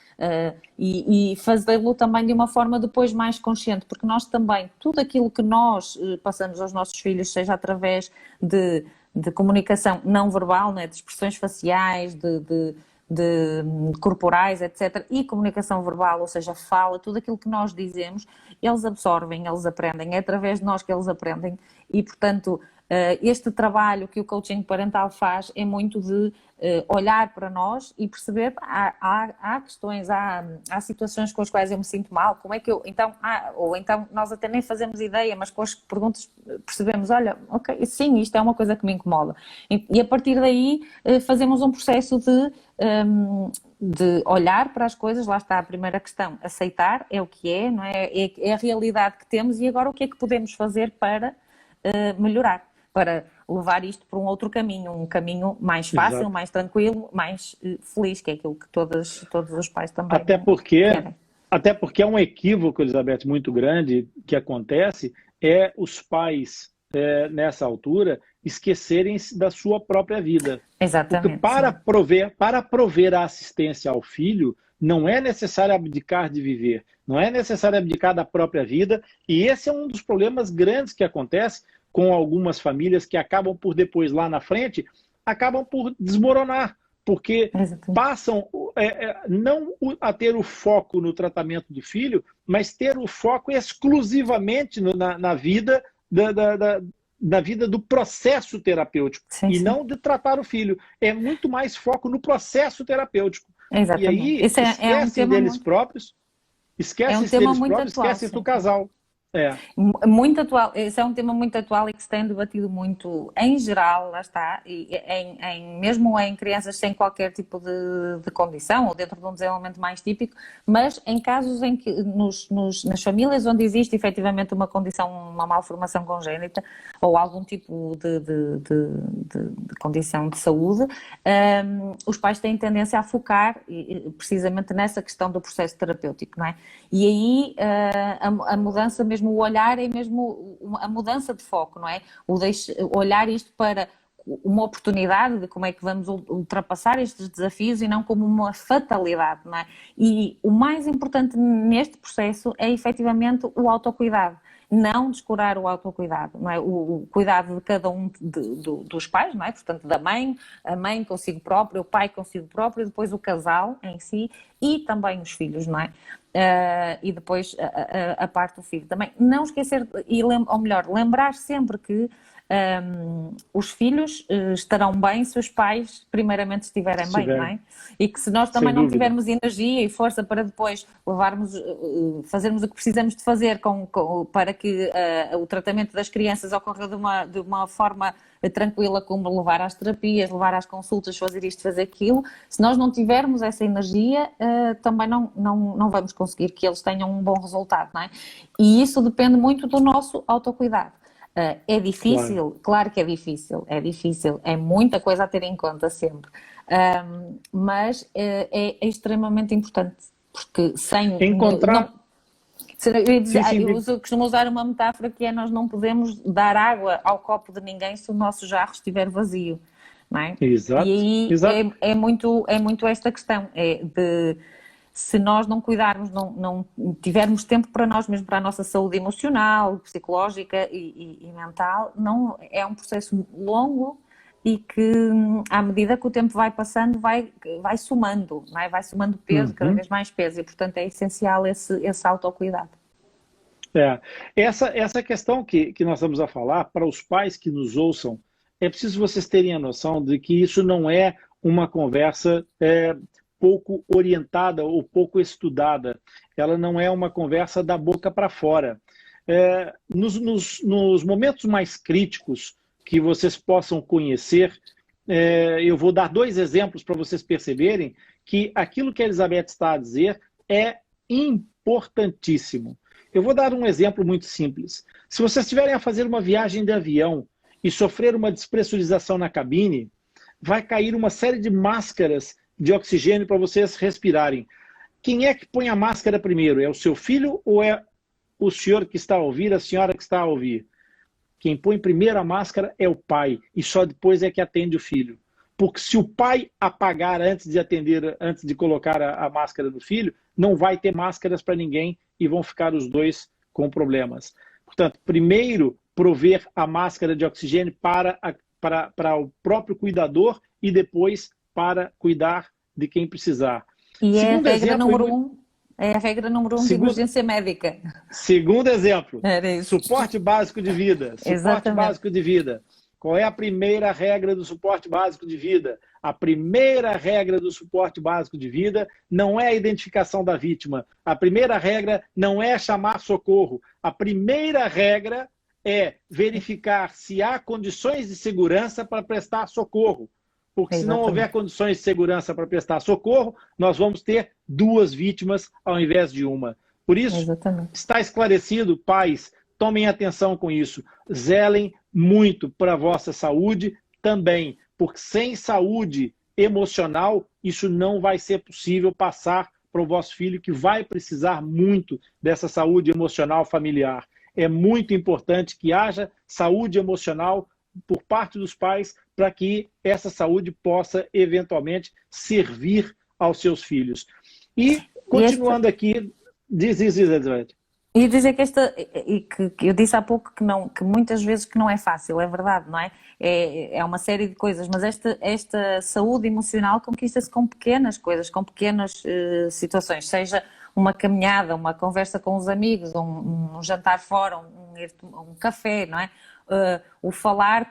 E fazê-lo também de uma forma depois mais consciente, porque nós também, tudo aquilo que nós passamos aos nossos filhos, seja através de comunicação não verbal, né, de expressões faciais, de corporais, etc., e comunicação verbal, ou seja, fala, tudo aquilo que nós dizemos, eles absorvem, eles aprendem, é através de nós que eles aprendem e, portanto, este trabalho que o coaching parental faz é muito de olhar para nós e perceber, há questões, há situações com as quais eu me sinto mal, como é que eu, então, ou então nós até nem fazemos ideia, mas com as perguntas percebemos, olha, ok, sim, isto é uma coisa que me incomoda. E a partir daí fazemos um processo de olhar para as coisas, lá está a primeira questão, aceitar é o que é, não é? É a realidade que temos e agora o que é que podemos fazer para melhorar, para levar isto para um outro caminho, um caminho mais fácil, Exato. Mais tranquilo, mais feliz, que é aquilo que todos os pais também querem. Até porque é um equívoco, Elizabeth, muito grande que acontece, é os pais, nessa altura, esquecerem da sua própria vida. Exatamente. Porque para prover a assistência ao filho, não é necessário abdicar de viver, não é necessário abdicar da própria vida, e esse é um dos problemas grandes que acontece com algumas famílias que acabam por depois, lá na frente, acabam por desmoronar, porque Exatamente. Passam não a ter o foco no tratamento do filho, mas ter o foco exclusivamente na vida da vida do processo terapêutico, e não de tratar o filho. É muito mais foco no processo terapêutico. Exatamente. E aí esquecem deles próprios, esquecem do casal. Muito atual, esse é um tema muito atual e que se tem debatido muito em geral, lá está, e mesmo em crianças sem qualquer tipo de condição ou dentro de um desenvolvimento mais típico, mas em casos em que nas famílias onde existe efetivamente uma condição, uma malformação congénita ou algum tipo de condição de saúde, os pais têm tendência a focar precisamente nessa questão do processo terapêutico, não é? E aí a mudança mesmo, o olhar é mesmo a mudança de foco, não é? Olhar isto para uma oportunidade de como é que vamos ultrapassar estes desafios e não como uma fatalidade, não é? E o mais importante neste processo é efetivamente o autocuidado. Não descurar o autocuidado, não é? O cuidado de cada um dos pais, não é? Portanto, da mãe, a mãe consigo própria, o pai consigo próprio, depois o casal em si e também os filhos, não é? E depois a parte do filho também. Não esquecer, ou melhor, lembrar sempre que os filhos estarão bem se os pais primeiramente estiverem bem, não é? E que se nós também não tivermos energia e força para depois fazermos o que precisamos de fazer para que o tratamento das crianças ocorra de uma forma tranquila, como levar às terapias, levar às consultas, fazer isto, fazer aquilo, se nós não tivermos essa energia, também não vamos conseguir que eles tenham um bom resultado, não é? E isso depende muito do nosso autocuidado. É difícil? Claro que é difícil, é muita coisa a ter em conta sempre, mas é extremamente importante, porque sem encontrar... Eu costumo usar uma metáfora que é: nós não podemos dar água ao copo de ninguém se o nosso jarro estiver vazio, não é? Exato. E aí é muito esta questão, se nós não cuidarmos, não tivermos tempo para nós mesmos, para a nossa saúde emocional, psicológica e mental, não, é um processo longo e que, à medida que o tempo vai passando, vai somando, não é? Vai somando peso, cada vez mais peso, e portanto é essencial esse autocuidado. Essa questão que nós estamos a falar, para os pais que nos ouçam, é preciso vocês terem a noção de que isso não é uma conversa pouco orientada ou pouco estudada. Ela não é uma conversa da boca para fora. Nos momentos mais críticos que vocês possam conhecer, eu vou dar 2 exemplos para vocês perceberem que aquilo que a Elizabeth está a dizer é importantíssimo. Eu vou dar um exemplo muito simples. Se vocês estiverem a fazer uma viagem de avião e sofrer uma despressurização na cabine, vai cair uma série de máscaras de oxigênio para vocês respirarem. Quem é que põe a máscara primeiro? É o seu filho ou é o senhor que está a ouvir, a senhora que está a ouvir? Quem põe primeiro a máscara é o pai, e só depois é que atende o filho. Porque se o pai apagar antes de atender, antes de colocar a máscara no filho, não vai ter máscaras para ninguém e vão ficar os dois com problemas. Portanto, primeiro prover a máscara de oxigênio para o próprio cuidador e depois para cuidar de quem precisar. E é a regra número 1. É a regra número 1 de emergência médica. Segundo exemplo, era isso. Suporte básico de vida. Suporte básico de vida. Qual é a primeira regra do suporte básico de vida? A primeira regra do suporte básico de vida não é a identificação da vítima. A primeira regra não é chamar socorro. A primeira regra é verificar se há condições de segurança para prestar socorro. Porque se não houver condições de segurança para prestar socorro, nós vamos ter 2 vítimas ao invés de uma. Por isso, está esclarecido, pais, tomem atenção com isso. Zelem muito para a vossa saúde também, porque sem saúde emocional, isso não vai ser possível passar para o vosso filho, que vai precisar muito dessa saúde emocional familiar. É muito importante que haja saúde emocional por parte dos pais para que essa saúde possa eventualmente servir aos seus filhos. E, continuando aqui, diz Elizabeth. E dizer que que eu disse há pouco que muitas vezes que não é fácil, é verdade, não é? É uma série de coisas, mas esta saúde emocional conquista-se com pequenas coisas, com pequenas situações, seja uma caminhada, uma conversa com os amigos, um jantar fora, um café, não é? O falar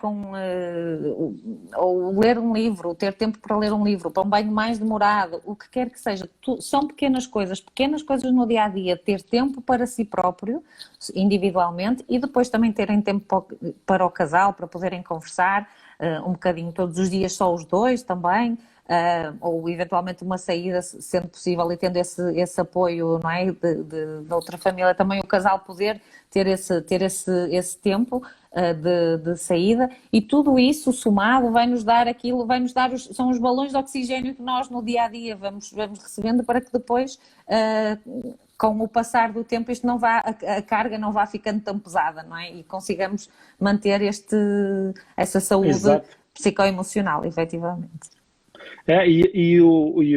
ou ler um livro, ter tempo para ler um livro, para um banho mais demorado, o que quer que seja, são pequenas coisas no dia a dia, ter tempo para si próprio, individualmente, e depois também terem tempo para o casal, para poderem conversar um bocadinho todos os dias, só os dois também. Ou eventualmente uma saída, sendo possível, e tendo esse apoio, não é, de outra família, também o casal poder ter esse tempo de saída, e tudo isso somado vai-nos dar são os balões de oxigênio que nós no dia a dia vamos recebendo, para que depois, com o passar do tempo, a carga não vá ficando tão pesada, não é? E consigamos manter essa saúde psicoemocional, efetivamente.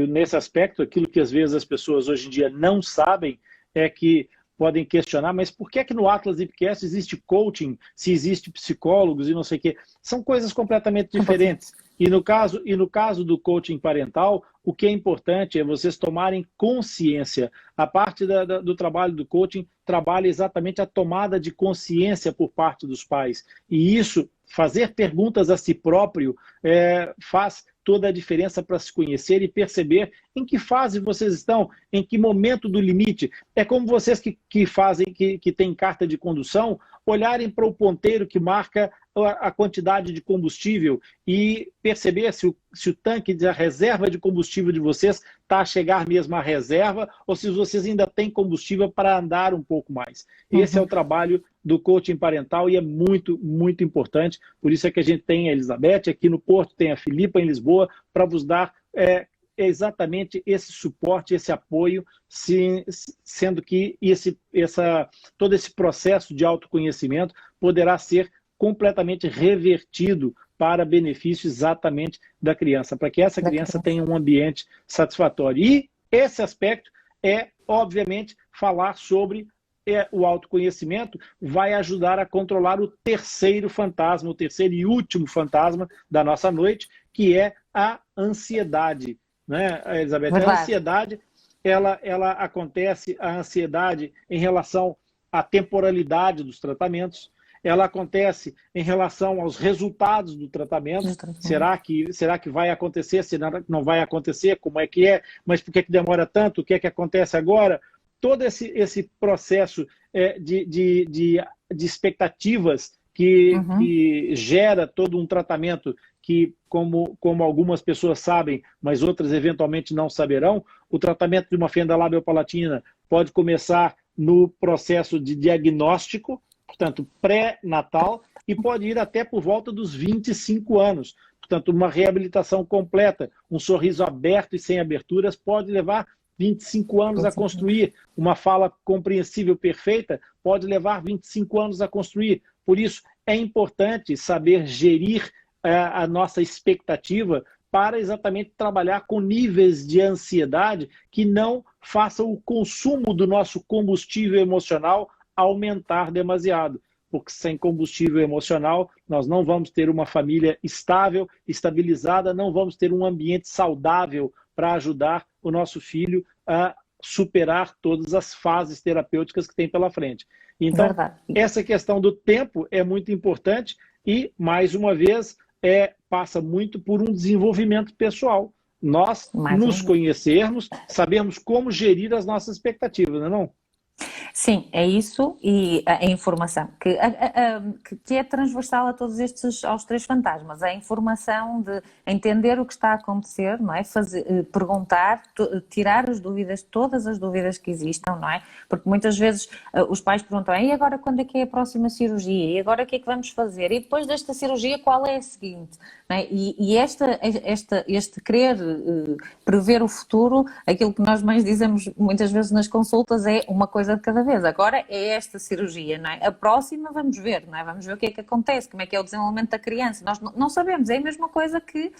Nesse aspecto, aquilo que às vezes as pessoas hoje em dia não sabem é que podem questionar, mas por que no Atlas Ipcast existe coaching, se existe psicólogos e não sei o quê? São coisas completamente diferentes. E no caso do coaching parental, o que é importante é vocês tomarem consciência. A parte do trabalho do coaching trabalha exatamente a tomada de consciência por parte dos pais. E isso, fazer perguntas a si próprio, faz toda a diferença para se conhecer e perceber em que fase vocês estão, em que momento do limite. É como vocês que têm carta de condução, olharem para o ponteiro que marca a quantidade de combustível e perceber se o tanque da reserva de combustível de vocês está a chegar mesmo à reserva ou se vocês ainda têm combustível para andar um pouco mais. Esse é o trabalho do coaching parental e é muito, muito importante. Por isso é que a gente tem a Elizabeth, aqui no Porto tem a Filipa em Lisboa, para vos dar exatamente esse suporte, esse apoio, sendo que todo esse processo de autoconhecimento poderá ser completamente revertido para benefício exatamente da criança, para que essa criança tenha um ambiente satisfatório. E esse aspecto obviamente, falar sobre o autoconhecimento vai ajudar a controlar o terceiro fantasma, o terceiro e último fantasma da nossa noite, que é a ansiedade. Né, Elizabeth? Verdade. A ansiedade, ela acontece, a ansiedade em relação à temporalidade dos tratamentos, ela acontece em relação aos resultados do tratamento. Será que vai acontecer? Se não vai acontecer? Como é que é? Mas por que demora tanto? O que é que acontece agora? Todo esse processo de expectativas que gera todo um tratamento que, como algumas pessoas sabem, mas outras eventualmente não saberão, o tratamento de uma fenda labiopalatina pode começar no processo de diagnóstico, portanto, pré-natal, e pode ir até por volta dos 25 anos. Portanto, uma reabilitação completa, um sorriso aberto e sem aberturas pode levar 25 anos a construir. Uma fala compreensível perfeita pode levar 25 anos a construir. Por isso, é importante saber gerir a nossa expectativa para exatamente trabalhar com níveis de ansiedade que não façam o consumo do nosso combustível emocional aumentar demasiado. Porque sem combustível emocional, nós não vamos ter uma família estável, estabilizada, não vamos ter um ambiente saudável para ajudar o nosso filho a superar todas as fases terapêuticas que tem pela frente. Então, essa questão do tempo é muito importante e, mais uma vez, passa muito por um desenvolvimento pessoal. Nós nos conhecermos, sabemos como gerir as nossas expectativas, não é não? Sim, é isso, e a informação, que é transversal a todos aos três fantasmas, a informação de entender o que está a acontecer, não é? Perguntar, tirar as dúvidas, todas as dúvidas que existam, não é? Porque muitas vezes os pais perguntam, e agora quando é que é a próxima cirurgia? E agora o que é que vamos fazer? E depois desta cirurgia qual é a seguinte? Não é? E este querer prever o futuro, aquilo que nós mães dizemos muitas vezes nas consultas é uma coisa de cada vez. Agora é esta cirurgia, não é? A próxima vamos ver, não é? Vamos ver o que é que acontece, como é que é o desenvolvimento da criança. Nós não sabemos, é a mesma coisa que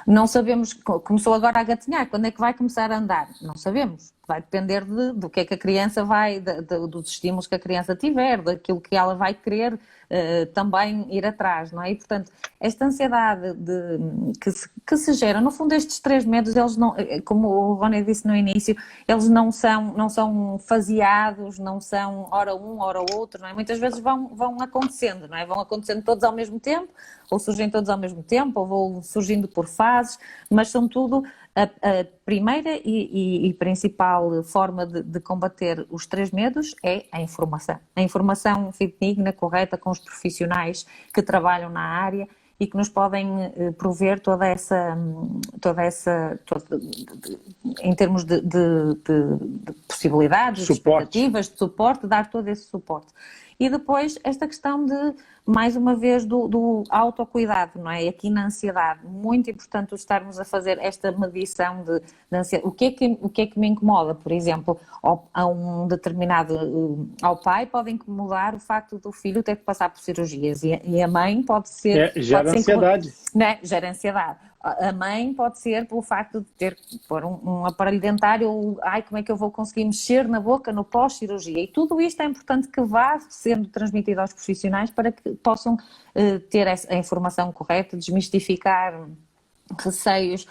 não sabemos, começou agora a gatinhar, quando é que vai começar a andar? Não sabemos, vai depender do que é que a criança vai, dos estímulos que a criança tiver, daquilo que ela vai querer também ir atrás, não é? E portanto, esta ansiedade que se gera, no fundo estes três medos, eles não, como o Rony disse no início, eles não são faseados, não são hora um, hora outro, não é? Muitas vezes vão acontecendo, não é? Vão acontecendo todos ao mesmo tempo, ou surgem todos ao mesmo tempo, ou vão surgindo por fases, mas são tudo a primeira e principal forma de combater os três medos é a informação. A informação fidedigna, correta, com os profissionais que trabalham na área e que nos podem prover toda essa em termos de possibilidades, de expectativas, de suporte, dar todo esse suporte. E depois esta questão de, mais uma vez, do autocuidado, não é? Aqui na ansiedade, muito importante estarmos a fazer esta medição de ansiedade. O que é que me incomoda? Por exemplo, ao pai pode incomodar o facto do filho ter que passar por cirurgias e a mãe pode ser... gera ansiedade. Né? Gera ansiedade. A mãe pode ser pelo facto de ter que pôr um aparelho dentário ou como é que eu vou conseguir mexer na boca no pós-cirurgia? E tudo isto é importante que vá sendo transmitido aos profissionais para que possam ter a informação correta, desmistificar receios,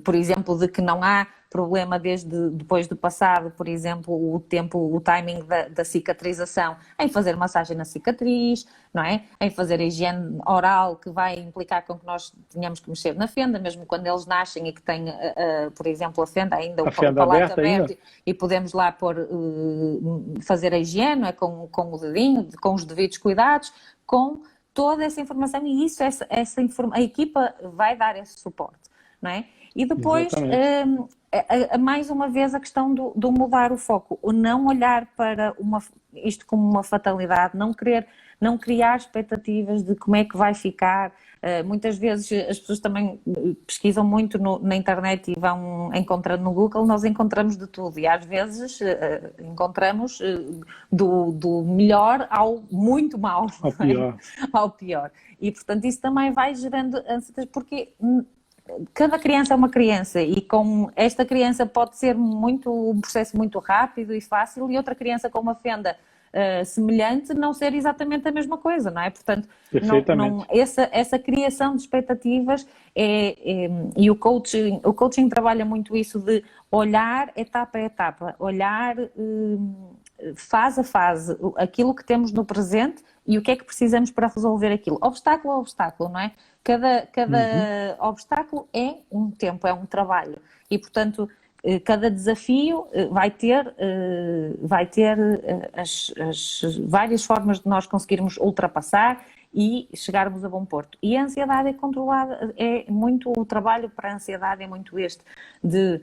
por exemplo, de que não há problema depois do passado, por exemplo, o timing da cicatrização, em fazer massagem na cicatriz, não é? Em fazer a higiene oral, que vai implicar com que nós tenhamos que mexer na fenda, mesmo quando eles nascem e que têm, por exemplo, a fenda ainda, o palato aberto, e podemos lá fazer a higiene, não é? Com o dedinho, com os devidos cuidados, com toda essa informação, e isso, a equipa vai dar esse suporte, não é? E depois, mais uma vez, a questão do mudar o foco, o não olhar para isto como uma fatalidade, não criar expectativas de como é que vai ficar. Muitas vezes as pessoas também pesquisam muito na internet e vão encontrando no Google, nós encontramos de tudo e às vezes encontramos do melhor ao muito mau, ao pior. E portanto isso também vai gerando ansiedade, porque cada criança é uma criança e com esta criança pode ser um processo muito rápido e fácil e outra criança com uma fenda semelhante não ser exatamente a mesma coisa, não é? Portanto, essa criação de expectativas e o coaching trabalha muito isso de olhar etapa a etapa, olhar fase a fase, aquilo que temos no presente e o que é que precisamos para resolver aquilo, obstáculo a obstáculo, não é? Cada obstáculo é um tempo, é um trabalho e, portanto, cada desafio vai ter as várias formas de nós conseguirmos ultrapassar e chegarmos a bom porto. E a ansiedade é controlada, o trabalho para a ansiedade é muito este, de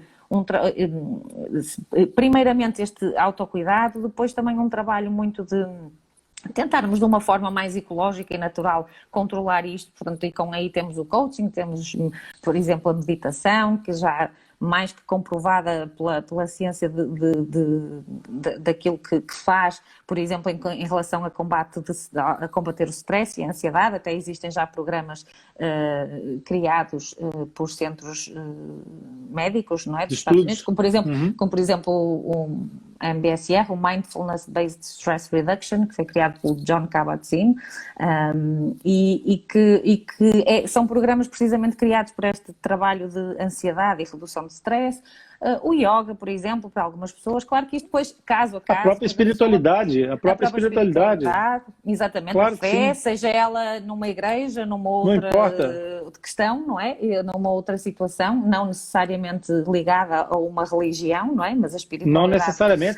primeiramente este autocuidado, depois também um trabalho muito de tentarmos de uma forma mais ecológica e natural controlar isto, portanto, e com aí temos o coaching, temos, por exemplo, a meditação, que já mais que comprovada pela ciência daquilo que faz, por exemplo, em relação a combater o stress e a ansiedade. Até existem já programas criados por centros médicos, não é, dos Estados Unidos, como por exemplo o MBSR, o Mindfulness Based Stress Reduction, que foi criado pelo John Kabat-Zinn, são programas precisamente criados por este trabalho de ansiedade e redução de stress. O yoga, por exemplo, para algumas pessoas, claro que isto depois, caso a caso... A própria espiritualidade. Exatamente, claro, a fé, seja ela numa igreja, numa outra questão, não é? Numa outra situação, não necessariamente ligada a uma religião, não é? Mas a espiritualidade... Não necessariamente.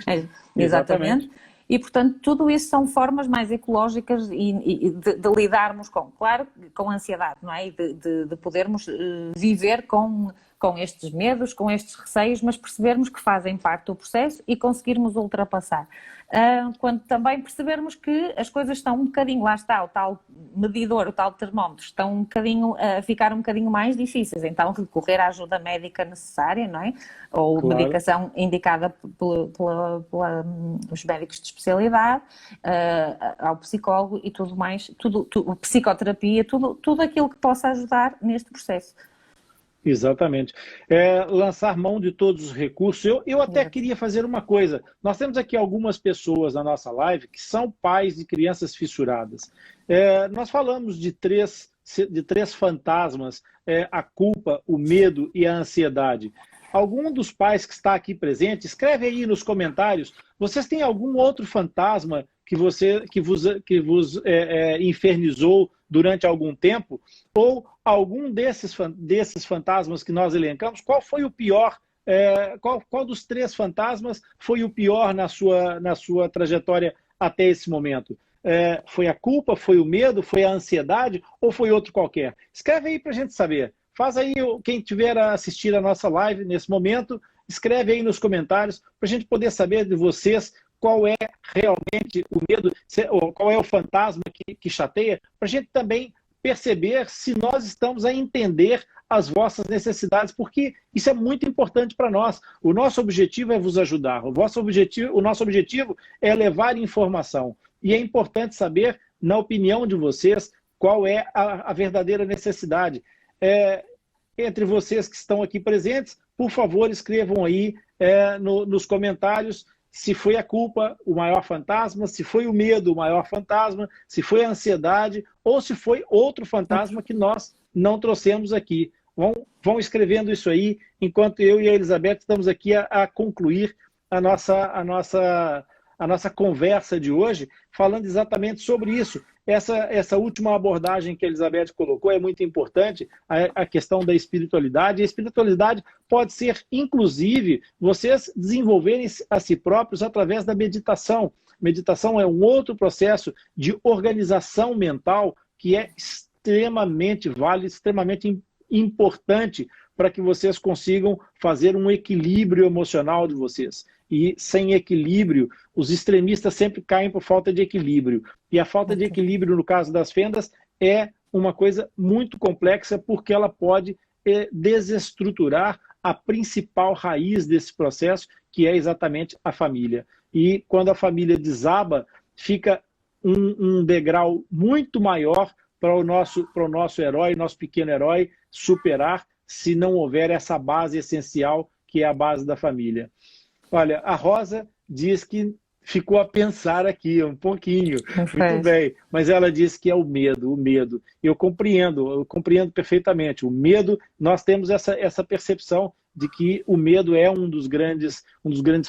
Exatamente. E, portanto, tudo isso são formas mais ecológicas de lidarmos com a ansiedade, não é? E de podermos viver com estes medos, com estes receios, mas percebermos que fazem parte do processo e conseguirmos ultrapassar. Quando também percebermos que as coisas estão um bocadinho, lá está, o tal medidor, o tal termómetro, estão a ficar um bocadinho mais difíceis, então recorrer à ajuda médica necessária, não é? Ou medicação indicada pelos médicos de especialidade, ao psicólogo e tudo mais, psicoterapia, tudo aquilo que possa ajudar neste processo. Exatamente. Lançar mão de todos os recursos. Eu até queria fazer uma coisa. Nós temos aqui algumas pessoas na nossa live que são pais de crianças fissuradas. Nós falamos de três fantasmas, a culpa, o medo e a ansiedade. Algum dos pais que está aqui presente, escreve aí nos comentários, vocês têm algum outro fantasma que vos infernizou durante algum tempo? Ou algum desses fantasmas que nós elencamos, qual foi o pior? Qual dos três fantasmas foi o pior na sua trajetória até esse momento? Foi a culpa, foi o medo, foi a ansiedade ou foi outro qualquer? Escreve aí para a gente saber. Faz aí, quem tiver a assistir a nossa live nesse momento, escreve aí nos comentários para a gente poder saber de vocês qual é realmente o medo, qual é o fantasma que chateia, para a gente também perceber se nós estamos a entender as vossas necessidades, porque isso é muito importante para nós. O nosso objetivo é vos ajudar, o nosso objetivo é levar informação. E é importante saber, na opinião de vocês, qual é a verdadeira necessidade. Entre vocês que estão aqui presentes, por favor, escrevam aí nos comentários se foi a culpa o maior fantasma, se foi o medo o maior fantasma, se foi a ansiedade ou se foi outro fantasma que nós não trouxemos aqui. Vão escrevendo isso aí, enquanto eu e a Elizabeth estamos aqui a concluir a nossa conversa de hoje, falando exatamente sobre isso. Essa última abordagem que a Elizabeth colocou é muito importante, a questão da espiritualidade. A espiritualidade pode ser, inclusive, vocês desenvolverem a si próprios através da meditação. Meditação é um outro processo de organização mental que é extremamente válido, extremamente importante para que vocês consigam fazer um equilíbrio emocional de vocês. E sem equilíbrio, os extremistas sempre caem por falta de equilíbrio. E a falta de equilíbrio, no caso das fendas, é uma coisa muito complexa, porque ela pode desestruturar a principal raiz desse processo, que é exatamente a família. E quando a família desaba, fica um degrau muito maior para o nosso herói, nosso pequeno herói, superar, se não houver essa base essencial, que é a base da família. Olha, a Rosa diz que ficou a pensar aqui um pouquinho, muito bem, mas ela diz que é o medo. Eu compreendo perfeitamente. O medo, nós temos essa percepção de que o medo é um dos grandes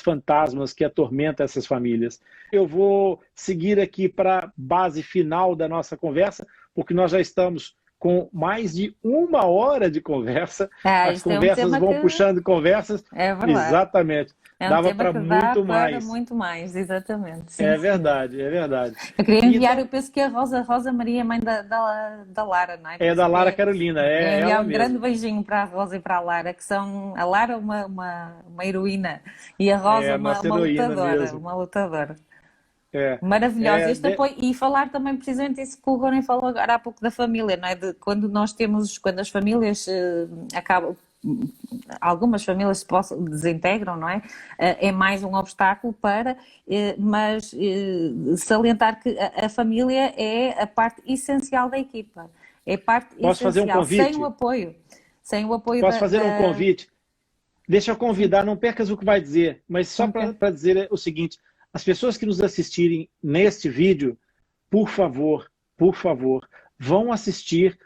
fantasmas que atormenta essas famílias. Eu vou seguir aqui para a base final da nossa conversa, porque nós já estamos com mais de 1 hora de conversa. As isto é um conversas tema vão que... puxando conversas. É verdade. Exatamente. É um Dava tema para que dá muito para mais. muito mais, exatamente. Sim, É sim. verdade, é verdade. Eu queria enviar, Então, eu penso que a Rosa Maria é mãe da Lara, não é? é da Penso que Lara Carolina, é enviar ela um grande mesma. beijinho para a Rosa e para a Lara, que são... A Lara é uma heroína e a É Rosa a nossa uma heroína lutadora, mesmo. uma lutadora. É, Maravilhosa. é, Este apoio, e falar também precisamente isso que o Rony falou agora há pouco da família, não é? De quando nós temos, quando as famílias acabam, algumas famílias desintegram, não é? É mais um obstáculo para, mas salientar que a família é a parte essencial da equipa, é parte posso fazer um essencial, convite? sem o apoio Posso fazer um convite? Deixa eu convidar, não percas o que vai dizer, mas só Ok. para dizer o seguinte: as pessoas que nos assistirem neste vídeo, por favor, vão assistir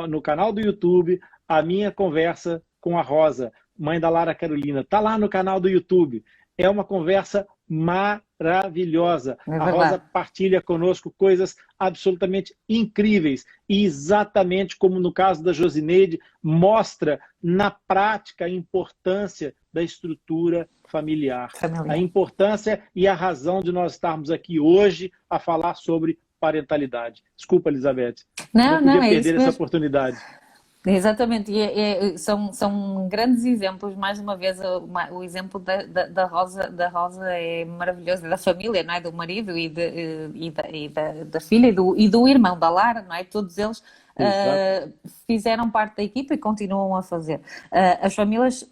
no canal do YouTube a minha conversa com a Rosa, mãe da Lara Carolina. Está lá no canal do YouTube. É uma conversa maravilhosa. É A verdade. Rosa partilha conosco coisas absolutamente incríveis. E exatamente como no caso da Josineide, mostra na prática a importância da estrutura familiar. A importância e a razão de nós estarmos aqui hoje a falar sobre parentalidade. Desculpa, Elizabeth. Não podia perder essa oportunidade. Exatamente, e são grandes exemplos, mais uma vez o exemplo da Rosa é maravilhoso, da família, não é? Do marido da filha e do irmão da Lara, não é? Todos eles fizeram parte da equipa e continuam a fazer. As famílias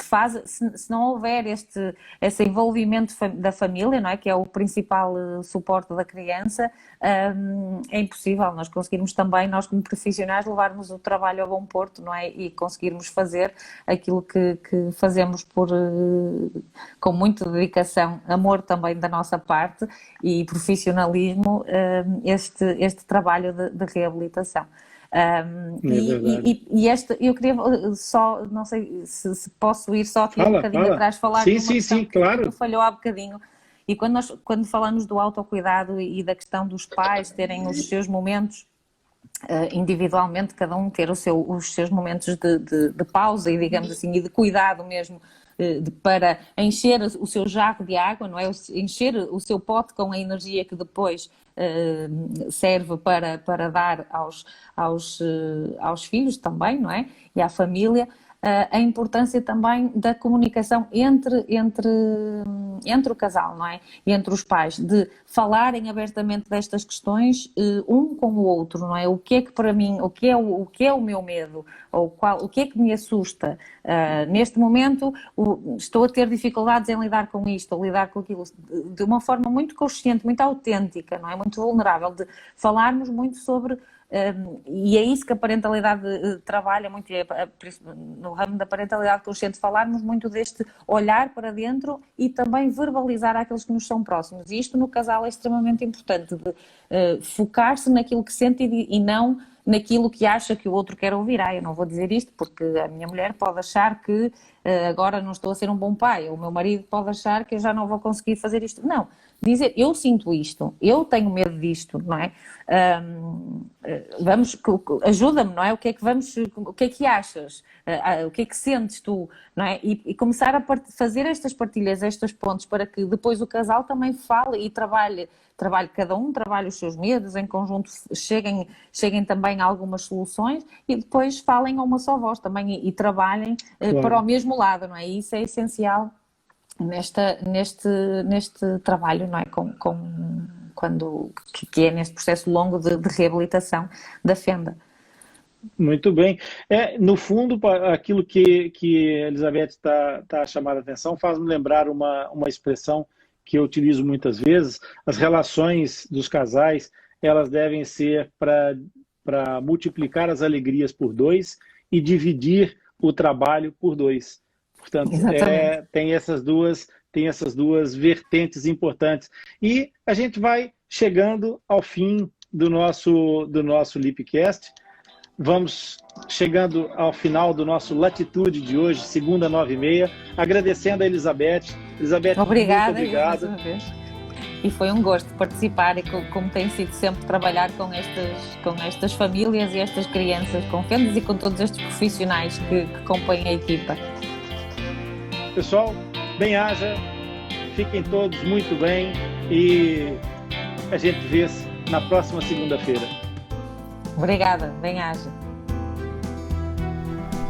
fazem, se não houver esse envolvimento da família, não é? Que é o principal suporte da criança, é impossível nós conseguirmos também, nós como profissionais, levarmos o trabalho a bom porto, não é? E conseguirmos fazer aquilo que fazemos com muita dedicação, amor também da nossa parte e profissionalismo, este trabalho de reabilitação. Eu queria só, não sei se posso ir só aqui um bocadinho atrás, falar de uma questão que falhou há bocadinho. E quando falamos do autocuidado e da questão dos pais terem os seus momentos individualmente, cada um ter os seus momentos de pausa e, digamos assim, e de cuidado mesmo, para encher o seu jarro de água, não é? Encher o seu pote com a energia que depois serve para dar aos filhos também, não é? E à família. A importância também da comunicação entre o casal, não é? E entre os pais, de falarem abertamente destas questões um com o outro, não é? O que é que para mim, o que é o meu medo, ou o que é que me assusta? Neste momento estou a ter dificuldades em lidar com isto, ou lidar com aquilo, de uma forma muito consciente, muito autêntica, não é? Muito vulnerável, de falarmos muito sobre... e é isso que a parentalidade trabalha muito, no ramo da parentalidade consciente, falarmos muito deste olhar para dentro e também verbalizar àqueles que nos são próximos. E isto no casal é extremamente importante, de focar-se naquilo que sente e não naquilo que acha que o outro quer ouvir. Eu não vou dizer isto porque a minha mulher pode achar que agora não estou a ser um bom pai, ou o meu marido pode achar que eu já não vou conseguir fazer isto. Não, dizer, eu sinto isto, eu tenho medo disto, não é? Ajuda-me, não é? O que é que achas? O que é que sentes tu, não é? E começar a fazer estas partilhas, estes pontos, para que depois o casal também fale e trabalhe, cada um trabalhe os seus medos, em conjunto cheguem também a algumas soluções e depois falem a uma só voz também e trabalhem para o mesmo lado, não é? E isso é essencial neste trabalho, não é? Que é neste processo longo de reabilitação da fenda. Muito bem. No fundo, aquilo que a Elizabeth está chamando a atenção faz-me lembrar uma expressão que eu utilizo muitas vezes. As relações dos casais, elas devem ser para multiplicar as alegrias por 2 e dividir o trabalho por 2. Portanto, tem essas duas vertentes importantes. E a gente vai chegando ao fim do nosso Lipcast. Vamos chegando ao final do nosso Latitude de hoje, segunda, 9h30, agradecendo a Elizabeth. Elizabeth, obrigada, muito obrigado. Mais uma vez. e foi um gosto participar e como tem sido sempre trabalhar com estas famílias e estas crianças com fendas e com todos estes profissionais que compõem a equipa. Pessoal, bem-aja, fiquem todos muito bem e a gente vê-se na próxima segunda-feira. Obrigada, bem-aja.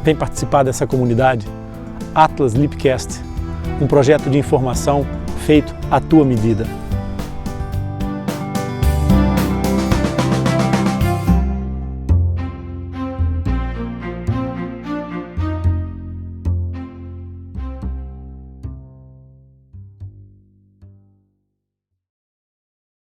Vem participar dessa comunidade? Atlas Lipcast, um projeto de informação feito à tua medida.